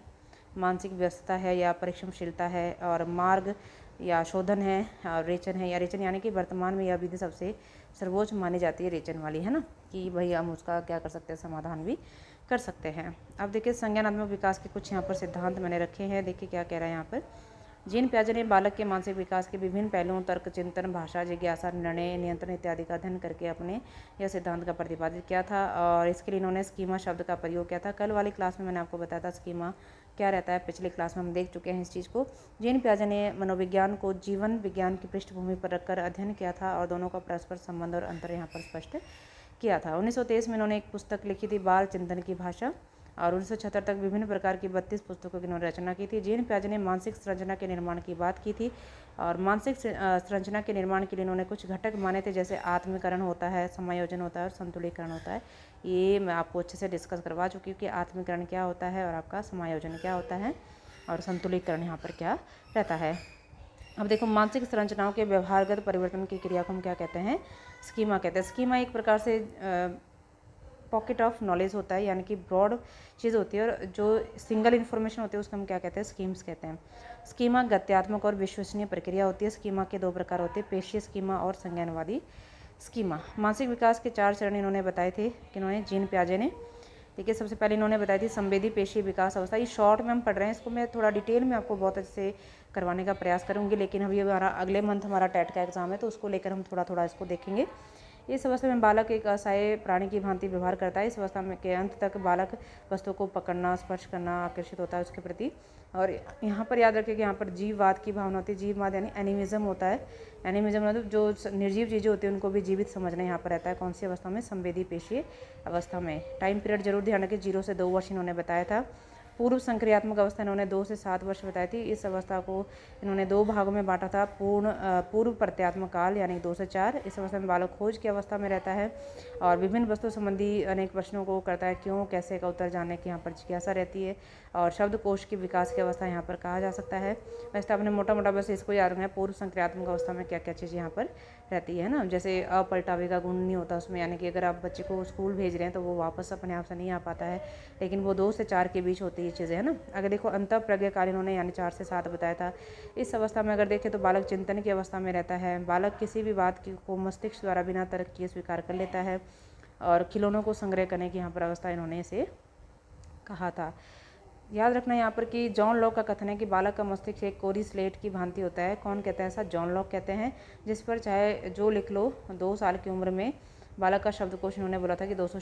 मानसिक व्यस्तता है या परिश्रमशीलता है, और मार्ग या शोधन है, और रेचन है। या रेचन यानी कि वर्तमान में यह विधि सबसे सर्वोच्च मानी जाती है, रेचन वाली, है ना, कि भाई हम उसका क्या कर सकते हैं, समाधान भी कर सकते हैं। अब देखिए संज्ञानात्मक विकास के कुछ यहाँ पर सिद्धांत मैंने रखे हैं। देखिए क्या कह रहा है यहाँ पर। जीन पियाजे ने बालक के मानसिक विकास के विभिन्न पहलुओं, तर्क, चिंतन, भाषा, जिज्ञासा, निर्णय, नियंत्रण इत्यादि का अध्ययन करके अपने यह सिद्धांत का प्रतिपादित किया था, और इसके लिए इन्होंने स्कीमा शब्द का प्रयोग किया था। कल वाली क्लास में मैंने आपको बताया था स्कीमा क्या रहता है, पिछली क्लास में हम देख चुके हैं इस चीज़ को। जीन पियाजे ने मनोविज्ञान को जीवन विज्ञान की पृष्ठभूमि पर रखकर अध्ययन किया था और दोनों का परस्पर संबंध और अंतर यहाँ पर स्पष्ट किया था। 1923 में इन्होंने एक पुस्तक लिखी थी, बाल चिंतन की भाषा, और 1976 तक विभिन्न प्रकार की 32 पुस्तकों की इन्होंने रचना की थी। जीन पियाजे ने मानसिक संरचना के निर्माण की बात की थी, और मानसिक संरचना के निर्माण के लिए इन्होंने कुछ घटक माने थे, जैसे आत्मीकरण होता है, समायोजन होता है और संतुलीकरण होता है। ये मैं आपको अच्छे से डिस्कस करवा चुकी हूँ कि आत्मीकरण क्या होता है और आपका समायोजन क्या होता है और संतुलीकरण यहाँ पर क्या रहता है। अब देखो, मानसिक संरचनाओं के व्यवहारगत परिवर्तन की क्रिया को हम क्या कहते हैं, स्कीमा कहते हैं। स्कीमा एक प्रकार से पॉकेट ऑफ नॉलेज होता है, यानी कि ब्रॉड चीज़ होती है, और जो सिंगल इन्फॉर्मेशन होती है उसको हम क्या कहते हैं, स्कीम्स कहते हैं। स्कीमा गत्यात्मक और विश्वसनीय प्रक्रिया होती है। स्कीमा के दो प्रकार होते हैं, पेशीय स्कीमा और संज्ञानवादी स्कीमा। मानसिक विकास के 4 चरण इन्होंने बताए थे, किन्होंने, जीन पियाजे ने। ठीक है, सबसे पहले इन्होंने बताई थी संवेदी पेशीय विकास अवस्था। ये शॉर्ट में हम पढ़ रहे हैं, इसको मैं थोड़ा डिटेल में आपको बहुत अच्छे से करवाने का प्रयास करूँगी, लेकिन अभी हमारा अगले मंथ हमारा टेट का एग्जाम है, तो उसको लेकर हम थोड़ा थोड़ा इसको देखेंगे। इस अवस्था में बालक एक असहाय प्राणी की भांति व्यवहार करता है। इस अवस्था में के अंत तक बालक वस्तु को पकड़ना, स्पर्श करना, आकर्षित होता है उसके प्रति। और यहाँ पर याद रखें कि यहाँ पर जीववाद की भावना होती है। जीववाद यानी एनिमिज्म होता है। एनिमिज्म मतलब जो निर्जीव चीज़ें होती हैं उनको भी जीवित समझना यहाँ पर रहता है। कौन सी अवस्था में, संवेदी पेशीय अवस्था में। टाइम पीरियड जरूर ध्यान रखें, 0 से 2 वर्ष इन्होंने बताया था। पूर्व संक्रियात्मक अवस्था इन्होंने 2 से 7 वर्ष बताई थी। इस अवस्था को इन्होंने 2 भागों में बांटा था। पूर्व प्रत्यात्मक काल यानी 2 से 4। इस अवस्था में बालक खोज की अवस्था में रहता है और विभिन्न वस्तु संबंधी अनेक प्रश्नों को करता है, क्यों कैसे का उत्तर जानने की यहाँ पर जिज्ञासा रहती है। और शब्दकोश की विकास की अवस्था यहाँ पर कहा जा सकता है। वैसे आपने मोटा मोटा बस इसको याद रखना है, पूर्व संक्रियात्मक अवस्था में क्या क्या चीज़ यहाँ पर रहती है ना। जैसे अपलटावे का गुण नहीं होता उसमें, यानी कि अगर आप बच्चे को स्कूल भेज रहे हैं तो वो वापस अपने आप से नहीं आ पाता है, लेकिन वो 2 से 4 के बीच होती है चीज़ें, है ना। अगर देखो अंतः प्रज्ञाकालीन होने यानी 4 से 7 बताया था। इस अवस्था में अगर देखें तो बालक चिंतन की अवस्था में रहता है। बालक किसी भी बात को मस्तिष्क द्वारा बिना तर्क किए स्वीकार कर लेता है, और खिलौनों को संग्रह करने की यहाँ पर अवस्था इन्होंने इसे कहा था। याद रखना यहाँ पर कि जॉन लॉक का कथन है कि बालक का मस्तिष्क एक कोरी स्लेट की भांति होता है। कौन कहता है ऐसा? जॉन लॉक कहते हैं, जिस पर चाहे जो लिख लो। 2 साल की उम्र में बालक का शब्दकोश इन्होंने बोला था कि 200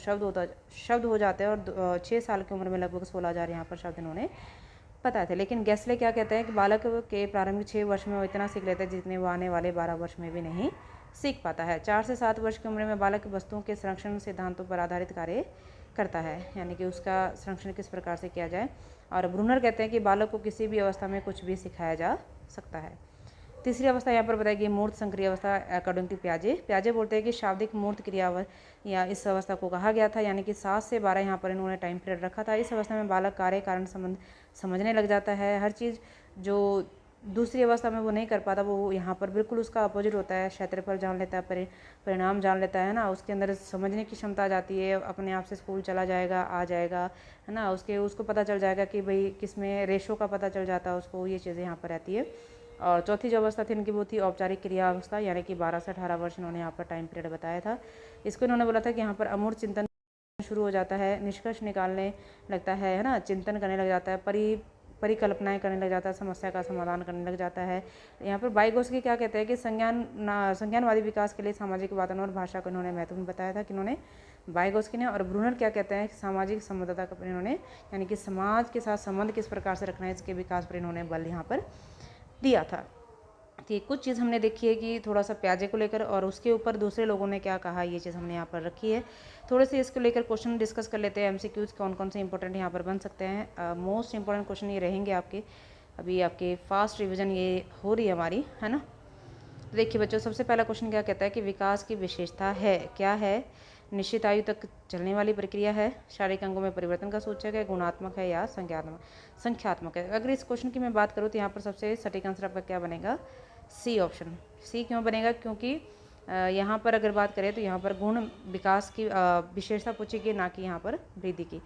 शब्द हो जाते हैं, और 6 साल की उम्र में लगभग 16,000 यहाँ पर शब्द इन्होंने बताए थे। लेकिन गैसले क्या कहते हैं कि बालक के प्रारंभिक 6 वर्ष में वो इतना सीख लेता है जितने वो आने वाले 12 वर्ष में भी नहीं सीख पाता है। 4 से 7 वर्ष की उम्र में बालक वस्तुओं के संरक्षण सिद्धांतों पर आधारित कार्य करता है, यानी कि उसका संरक्षण किस प्रकार से किया जाए। और ब्रूनर कहते हैं कि बालक को किसी भी अवस्था में कुछ भी सिखाया जा सकता है। तीसरी अवस्था यहाँ पर बताई गई मूर्त संक्रिय अवस्था अकॉर्डिंग टू पियाजे बोलते हैं कि शाब्दिक मूर्त क्रिया या इस अवस्था को कहा गया था, यानी कि 7 से 12 यहाँ पर इन्होंने टाइम पीरियड रखा था। इस अवस्था में बालक कार्य कारण संबंध समझने लग जाता है। हर चीज़ जो दूसरी अवस्था में वो नहीं कर पाता, वो यहाँ पर बिल्कुल उसका अपोजिट होता है, क्षेत्रफल जान लेता है, परिणाम जान लेता है ना, उसके अंदर समझने की क्षमता आ जाती है, अपने आप से स्कूल चला जाएगा, आ जाएगा, है ना, उसको पता चल जाएगा कि भाई किस में रेशो का पता चल जाता है उसको, ये चीज़ें यहाँ पर रहती है। और चौथी जो अवस्था थी इनकी वो थी औपचारिक क्रिया अवस्था, यानी कि 12 से 18 वर्ष इन्होंने यहाँ पर टाइम पीरियड बताया था। इसको इन्होंने बोला था कि यहाँ पर अमूर्त चिंतन शुरू हो जाता है, निष्कर्ष निकालने लगता है ना, चिंतन करने लग जाता है, परिकल्पनाएं करने लग जाता है, समस्या का समाधान करने लग जाता है। यहाँ पर वाइगोत्स्की क्या कहते हैं कि संज्ञानवादी विकास के लिए सामाजिक वातावरण और भाषा को इन्होंने महत्वपूर्ण बताया था कि इन्होंने वाइगोत्स्की ने। और ब्रूनर क्या कहते हैं, सामाजिक संबद्धता का इन्होंने, यानी कि समाज के साथ संबंध किस प्रकार से रखना है, इसके विकास पर इन्होंने बल यहाँ पर दिया था। ठीक, कुछ चीज़ हमने देखी है कि थोड़ा सा प्याजे को लेकर, और उसके ऊपर दूसरे लोगों ने क्या कहा, ये चीज़ हमने यहाँ पर रखी है। थोड़े से इसको लेकर क्वेश्चन डिस्कस कर लेते हैं, एमसीक्यूज कौन कौन से इंपॉर्टेंट यहाँ पर बन सकते हैं। मोस्ट इंपॉर्टेंट क्वेश्चन ये रहेंगे आपके, अभी आपके फास्ट रिविजन ये हो रही है हमारी, है ना। तो देखिए बच्चों, सबसे पहला क्वेश्चन क्या कहता है कि विकास की विशेषता है, क्या है, निश्चित आयु तक चलने वाली प्रक्रिया है, शारीरिक अंगों में परिवर्तन का सूचक है, गुणात्मक है या संख्यात्मक है। अगर इस क्वेश्चन की मैं बात करूँ तो यहाँ पर सबसे सटीक आंसर आपका क्या बनेगा, सी ऑप्शन। सी क्यों बनेगा, क्योंकि यहाँ पर अगर बात करें तो यहाँ पर गुण विकास की विशेषता पूछी गई, ना कि यहाँ पर वृद्धि की।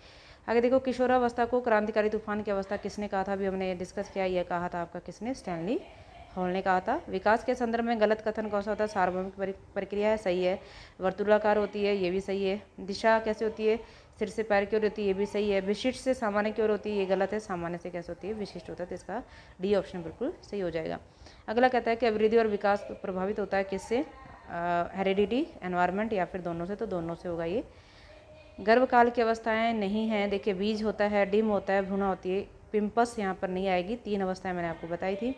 आगे देखो, किशोरावस्था को क्रांतिकारी तूफान की अवस्था किसने कहा था, अभी हमने डिस्कस किया, यह कहा था आपका किसने, स्टैनली हॉल ने कहा था। विकास के संदर्भ में गलत कथन कौन सा होता है, सार्वभौमिक प्रक्रिया है, सही है। वर्तुलाकार होती है, ये भी सही है। दिशा कैसे होती है, सिर से पैर की ओर होती है, ये भी सही है। विशिष्ट से सामान्य की ओर होती है, ये गलत है। सामान्य से कैसे होती है, विशिष्ट होता है, तो इसका डी ऑप्शन बिल्कुल सही हो जाएगा। अगला कहता है कि अभिवृद्धि और विकास प्रभावित होता है किससे, हेरिडिटी, एनवायरनमेंट या फिर दोनों से, तो दोनों से होगा ये। गर्भकाल की अवस्थाएं नहीं हैं, देखिए बीज होता है, डिम होता है, भ्रूण होती है, पिंपस यहाँ पर नहीं आएगी। 3 अवस्थाएं मैंने आपको बताई थी।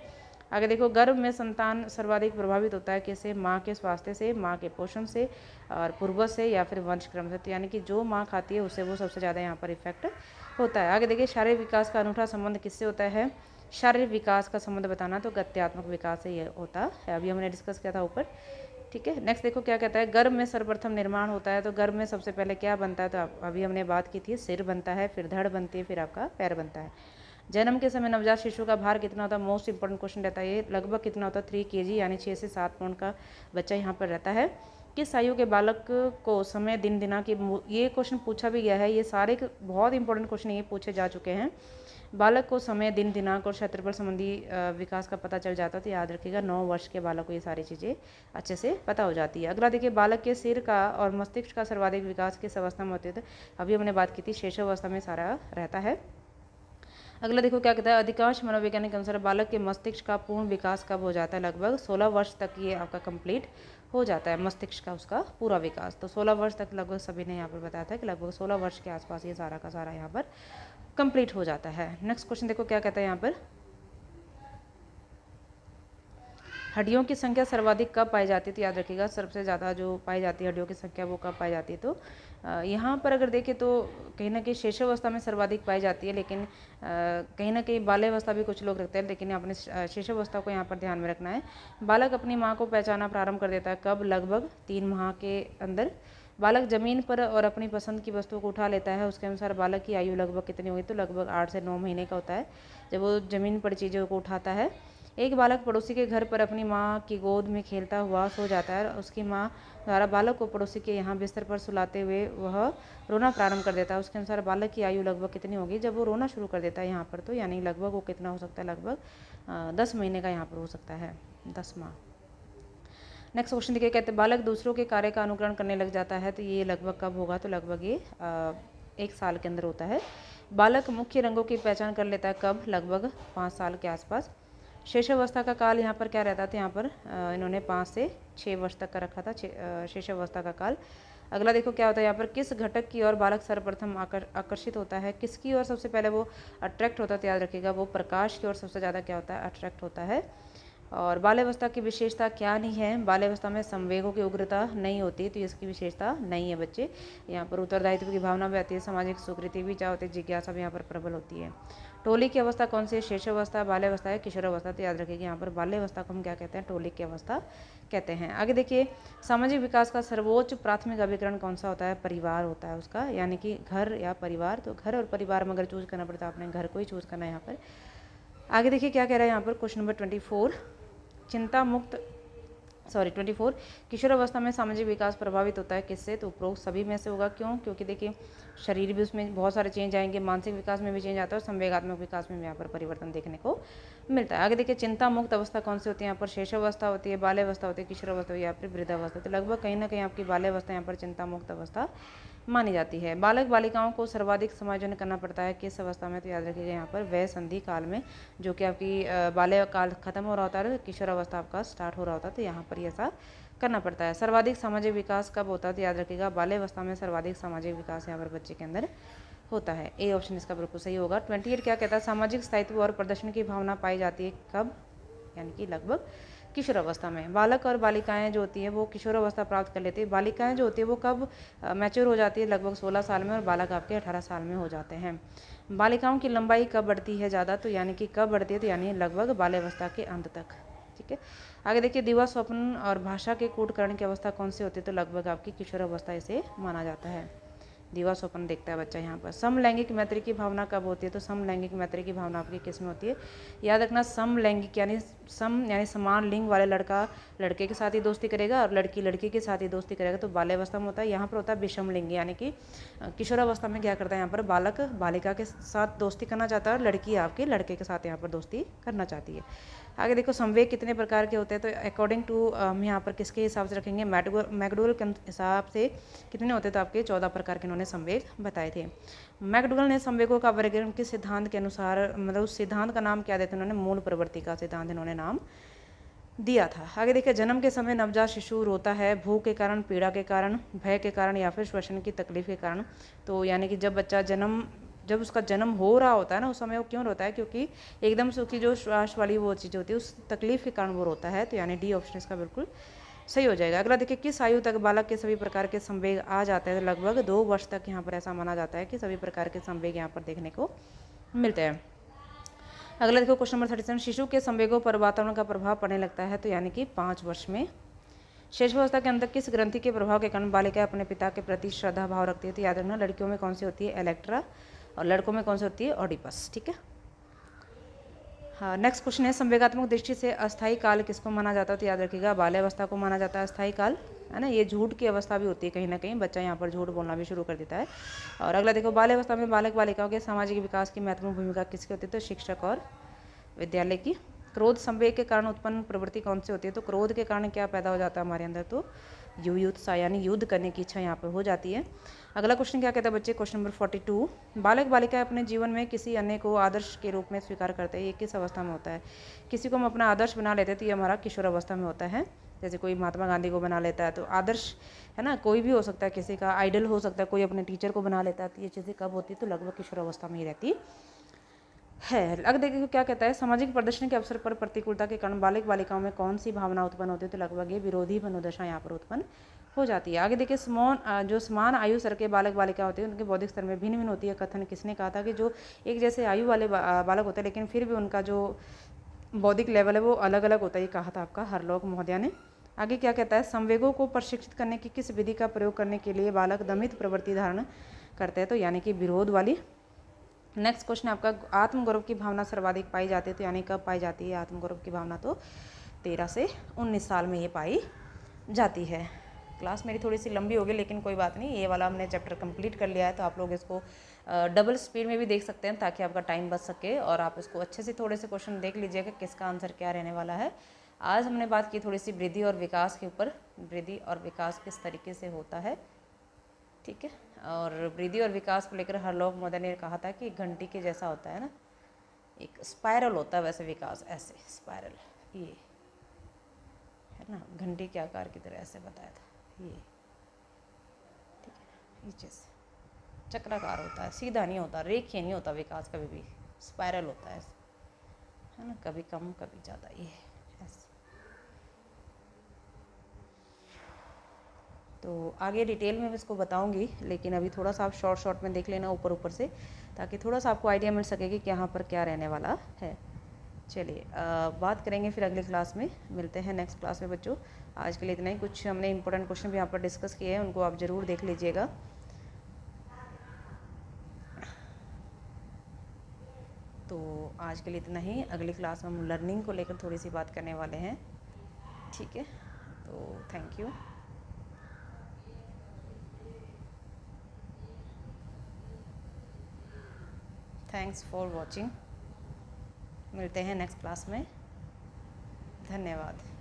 आगे देखो, गर्भ में संतान सर्वाधिक प्रभावित होता है किससे, माँ के स्वास्थ्य से, माँ के पोषण से, और पूर्वज से या फिर वंशक्रम से, तो यानी कि जो माँ खाती है उससे वो सबसे ज़्यादा यहाँ पर इफेक्ट होता है। आगे देखिए, शारीरिक विकास का अनूठा संबंध किससे होता है, शारीरिक विकास का संबंध बताना तो गत्यात्मक विकास से ये होता है, अभी हमने डिस्कस किया था ऊपर। ठीक है, नेक्स्ट देखो क्या कहता है, गर्भ में सर्वप्रथम निर्माण होता है, तो गर्भ में सबसे पहले क्या बनता है, तो अभी हमने बात की थी, सिर बनता है, फिर धड़ बनती है, फिर आपका पैर बनता है। जन्म के समय नवजात शिशु का भार कितना होता है, मोस्ट इंपॉर्टेंट क्वेश्चन रहता है ये, लगभग कितना होता है, 3 kg, यानी 6 से 7 पाउंड का बच्चा यहाँ पर रहता है। किस आयु के बालक को समय दिन दिना की, ये क्वेश्चन पूछा भी गया है, ये सारे बहुत इंपॉर्टेंट क्वेश्चन ये पूछे जा चुके हैं। बालक को समय दिन दिनांक और क्षेत्रफल संबंधी विकास का पता चल जाता है, तो याद रखिएगा 9 वर्ष के बालक को ये सारी चीज़ें अच्छे से पता हो जाती है। अगला देखिए, बालक के सिर का और मस्तिष्क का सर्वाधिक विकास किस अवस्था में होते थे, अभी हमने बात की थी, शेषावस्था में सारा रहता है। अगला देखो क्या कहता है, अधिकांश मनोवैज्ञानिक के अनुसार बालक के मस्तिष्क का पूर्ण विकास कब हो जाता है, लगभग 16 वर्ष तक ये आपका कंप्लीट हो जाता है, मस्तिष्क का उसका पूरा विकास। तो 16 वर्ष तक लगभग सभी ने यहाँ पर बताया था कि लगभग 16 वर्ष के आसपास ये सारा का सारा यहाँ पर कंप्लीट हो जाता है। नेक्स्ट क्वेश्चन देखो क्या कहता है यहाँ पर, हड्डियों की संख्या सर्वाधिक कब पाई जाती है, तो याद रखिएगा सबसे ज़्यादा जो पाई जाती है हड्डियों की संख्या वो कब पाई जाती है, तो यहाँ पर अगर देखें तो कहीं ना कहीं शेषावस्था में सर्वाधिक पाई जाती है, लेकिन कहीं ना कहीं बाल्यावस्था भी कुछ लोग रखते हैं, लेकिन अपने शेषावस्था को यहाँ पर ध्यान में रखना है। बालक अपनी माँ को पहचाना प्रारंभ कर देता है कब, लगभग 3 माह के अंदर। बालक जमीन पर और अपनी पसंद की वस्तुओं को उठा लेता है, उसके अनुसार बालक की आयु लगभग कितनी हुई, तो लगभग 8 से 9 महीने का होता है जब वो जमीन पर चीज़ों को उठाता है। एक बालक पड़ोसी के घर पर अपनी माँ की गोद में खेलता हुआ सो जाता है, उसकी माँ द्वारा बालक को पड़ोसी के यहाँ बिस्तर पर सुलाते हुए वह रोना प्रारंभ कर देता है, उसके अनुसार बालक की आयु लगभग कितनी होगी जब वो रोना शुरू कर देता है यहाँ पर, तो यानी लगभग वो कितना हो सकता है, लगभग 10 महीने का यहाँ पर हो सकता है, 10 माह। नेक्स्ट क्वेश्चन देखिए, कहते हैं बालक दूसरों के कार्य का अनुकरण करने लग जाता है, तो ये लगभग कब होगा, तो लगभग ये 1 साल के अंदर होता है। बालक मुख्य रंगों की पहचान कर लेता है कब, लगभग 5 साल के आसपास। शेषावस्था का काल यहाँ पर क्या रहता था, यहाँ पर इन्होंने 5 से 6 वर्ष तक का रखा था शेषावस्था का काल। अगला देखो क्या होता है यहाँ पर, किस घटक की ओर बालक सर्वप्रथम आकर्षित होता है, किसकी ओर सबसे पहले वो अट्रैक्ट होता है, तो याद रखिएगा वो प्रकाश की ओर सबसे ज़्यादा क्या होता है, अट्रैक्ट होता है। और बाल्यावस्था की विशेषता क्या नहीं है, बाल्यावस्था में संवेगों की उग्रता नहीं होती, तो इसकी विशेषता नहीं है बच्चे। यहाँ पर उत्तरदायित्व की भावना भी आती है, सामाजिक स्वीकृति भी चाहते, जिज्ञासा भी यहाँ पर प्रबल होती है। टोली की अवस्था कौन सी है, शेषावस्था, बाल्यावस्था है, किशोरावस्था, तो याद रखिएगा यहाँ पर बाल्यावस्था को हम क्या कहते हैं, टोलिक की अवस्था कहते हैं। आगे देखिए, सामाजिक विकास का सर्वोच्च प्राथमिक अभिकरण कौन सा होता है, परिवार होता है उसका, यानी कि घर या परिवार। तो घर और परिवार में अगर चूज करना पड़ता है आपने घर को ही चूज करना है यहाँ पर। आगे देखिए क्या कह रहा है यहाँ पर क्वेश्चन नंबर 24, चिंता मुक्त 24 किशोरावस्था में सामाजिक विकास प्रभावित होता है किससे? तो उपरोक्त सभी में से होगा। क्यों? क्योंकि देखिए शरीर भी उसमें बहुत सारे चेंज आएंगे, मानसिक विकास में भी चेंज आता है और संवेगात्मक विकास में भी यहाँ पर परिवर्तन देखने को मिलता है। आगे देखिए चिंता मुक्त अवस्था कौन सी होती है? यहाँ पर शेषावस्था होती है, बाल्यावस्था होती है, किशोरावस्था या फिर वृद्धावस्था। तो लगभग कहीं ना कहीं आपकी बाल्यावस्था यहाँ पर चिंता मुक्त अवस्था मानी जाती है। बालक बालिकाओं को सर्वाधिक समायोजन करना पड़ता है किस अवस्था में? तो याद रखिएगा यहाँ पर वय संधि काल में, जो कि आपकी बाल्य काल खत्म हो रहा होता है, किशोरावस्था आपका स्टार्ट हो रहा होता है, तो यहाँ पर ऐसा करना पड़ता है। सर्वाधिक सामाजिक विकास कब होता है? तो याद रखिएगा बाल्यावस्था में सर्वाधिक सामाजिक विकास यहाँ पर बच्चे के अंदर होता है। ए ऑप्शन इसका बिल्कुल सही होगा। 28 क्या कहता है? सामाजिक स्थायित्व और प्रदर्शन की भावना पाई जाती है कब? यानी कि लगभग किशोरावस्था में। बालक और बालिकाएं जो होती हैं वो किशोरावस्था प्राप्त कर लेती है। बालिकाएं जो होती है वो कब मैच्योर हो जाती है? लगभग 16 साल में, और बालक आपके 18 साल में हो जाते हैं। बालिकाओं की लंबाई कब बढ़ती है ज़्यादा? तो यानी कि कब बढ़ती है? तो यानी लगभग बाल्यावस्था के अंत तक। ठीक है, आगे देखिए दिवा स्वप्न और भाषा के कूटकरण की अवस्था कौन सी होती है? तो लगभग आपकी किशोरावस्था इसे माना जाता है। दिवा स्वप्न देखता है बच्चा यहाँ पर। समलैंगिक मैत्री की भावना कब होती है? तो समलैंगिक मैत्री की भावना आपकी किस में होती है? याद रखना समलैंगिक यानी समान लिंग वाले लड़का लड़के के साथ ही दोस्ती करेगा और लड़की लड़की के साथ ही दोस्ती करेगा, तो बाल्यावस्था में होता है। यहाँ पर होता है विषम लिंग, यानी कि किशोरावस्था में क्या करता है यहाँ पर बालक बालिका के साथ दोस्ती करना चाहता है और लड़की आपके लड़के के साथ यहाँ पर दोस्ती करना चाहती है। आगे देखो संवेग कितने प्रकार के होते हैं? तो अकॉर्डिंग टू हम यहाँ पर किसके हिसाब से रखेंगे? मैकडोगल के हिसाब से कितने होते हैं? तो आपके 14 प्रकार के उन्होंने संवेग बताए थे। मैकडोगल ने संवेगों का वर्गीकरण किस सिद्धांत के अनुसार, मतलब उस सिद्धांत का नाम क्या देते हैं उन्होंने? मूल प्रवृत्ति का सिद्धांत इन्होंने नाम दिया था। आगे देखिए जन्म के समय नवजात शिशु रोता है भूख के कारण, पीड़ा के कारण, भय के कारण या फिर श्वसन की तकलीफ के कारण। तो यानी कि जब उसका जन्म हो रहा होता है ना, उस समय वो क्यों रोता है? क्योंकि एकदम से उसकी जो श्वास वाली वो चीज़ होती है उस तकलीफ के कारण वो रोता है। तो यानी डी ऑप्शन इसका बिल्कुल सही हो जाएगा। अगला देखिए किस आयु तक बालक के सभी प्रकार के संवेग आ जाते हैं? तो लगभग 2 वर्ष तक यहाँ पर ऐसा माना जाता है कि सभी प्रकार के संवेग यहाँ पर देखने को मिलते हैं। अगला देखो क्वेश्चन नंबर 37, शिशु के संवेगों पर वातावरण का प्रभाव पड़ने लगता है? तो यानी कि 5 वर्ष में। शेषावस्था के अंदर किस ग्रंथि के प्रभाव के कारण बालिका अपने पिता के प्रति श्रद्धा भाव रखती है? तो याद रखना लड़कियों में कौन सी होती है? इलेक्ट्रा, और लड़कों में कौन सी होती है? ऑडिपस। ठीक है, हाँ नेक्स्ट क्वेश्चन है संवेगात्मक दृष्टि से अस्थायी काल किसको माना जाता है? तो याद रखिएगा बाल्यावस्था को माना जाता है अस्थायी काल, है ना। ये झूठ की अवस्था भी होती है, कहीं ना कहीं बच्चा यहाँ पर झूठ बोलना भी शुरू कर देता है। और अगला देखो बाल्यावस्था में बालक बालिकाओं के सामाजिक विकास की महत्वपूर्ण भूमिका किसकी होती है? तो शिक्षक और विद्यालय की। क्रोध संवेग के कारण उत्पन्न प्रवृत्ति कौन सी होती है? तो क्रोध के कारण क्या पैदा हो जाता है हमारे अंदर? तो युयुत्सा यानी युद्ध करने की इच्छा यहाँ पर हो जाती है। अगला क्वेश्चन क्या कहता है बच्चे? क्वेश्चन नंबर 42, बालक बालिका अपने जीवन में किसी अन्य को आदर्श के रूप में स्वीकार करते हैं, ये किस अवस्था में होता है? किसी को हम अपना आदर्श बना लेते हैं तो ये हमारा किशोर अवस्था में होता है। जैसे कोई महात्मा गांधी को बना लेता है तो आदर्श, है ना, कोई भी हो सकता है, किसी का आइडल हो सकता है, कोई अपने टीचर को बना लेता है, तो ये चीज़ें कब होती है? तो लगभग किशोर अवस्था में ही रहती है। अगर देखिए क्या कहता है सामाजिक प्रदर्शन के अवसर पर प्रतिकूलता के कारण बालक बालिकाओं में कौन सी भावना उत्पन्न होती है? तो लगभग ये विरोधी मनोदशा यहाँ पर उत्पन्न हो जाती है। आगे देखिए जो समान आयु स्तर के बालक बालिका होते हैं उनके बौद्धिक स्तर में भिन्न भिन्न होती है। कथन किसने कहा था कि जो एक जैसे आयु वाले बालक होते हैं लेकिन फिर भी उनका जो बौद्धिक लेवल है वो अलग अलग होता है, ये कहा था आपका हरलोक महोदया ने। आगे क्या कहता है संवेगों को प्रशिक्षित करने की किस विधि का प्रयोग करने के लिए बालक दमित प्रवृत्ति धारण करते हैं? तो यानी कि विरोध वाली। नेक्स्ट क्वेश्चन आपका आत्मगौरव की भावना सर्वाधिक पाई जाती है? तो यानी कब पाई जाती है आत्मगौरव की भावना? तो 13 से 19 साल में ये पाई जाती है। क्लास मेरी थोड़ी सी लंबी होगी लेकिन कोई बात नहीं, ये वाला हमने चैप्टर कंप्लीट कर लिया है तो आप लोग इसको डबल स्पीड में भी देख सकते हैं ताकि आपका टाइम बच सके और आप इसको अच्छे से थोड़े से क्वेश्चन देख लीजिएगा किसका आंसर क्या रहने वाला है। आज हमने बात की थोड़ी सी वृद्धि और विकास के ऊपर, वृद्धि और विकास किस तरीके से होता है, ठीक है। और वृद्धि और विकास को लेकर हरलोक महोदय ने कहा था कि एक घंटी के जैसा होता है ना, एक स्पायरल होता है वैसे विकास, ऐसे स्पायरल, ये है ना, घंटी के आकार की तरह ऐसे बताया था ये, ठीक है। ये चीज़ चक्राकार होता है, सीधा नहीं होता, रेखीय नहीं होता विकास, कभी भी स्पायरल होता है ना, कभी कम कभी ज़्यादा, ये ऐसे। तो आगे डिटेल में मैं इसको बताऊंगी लेकिन अभी थोड़ा सा आप शॉर्ट में देख लेना ऊपर ऊपर से ताकि थोड़ा सा आपको आइडिया मिल सकेगी कि यहाँ पर क्या रहने वाला है। चलिए बात करेंगे फिर अगली क्लास में, मिलते हैं नेक्स्ट क्लास में बच्चों। आज के लिए इतना ही, कुछ हमने इंपॉर्टेंट क्वेश्चन भी यहाँ पर डिस्कस किए हैं, उनको आप ज़रूर देख लीजिएगा। तो आज के लिए इतना ही। अगली क्लास में हम लर्निंग को लेकर थोड़ी सी बात करने वाले हैं। ठीक है, तो thank you. Thanks for watching. मिलते हैं नेक्स्ट क्लास में। धन्यवाद।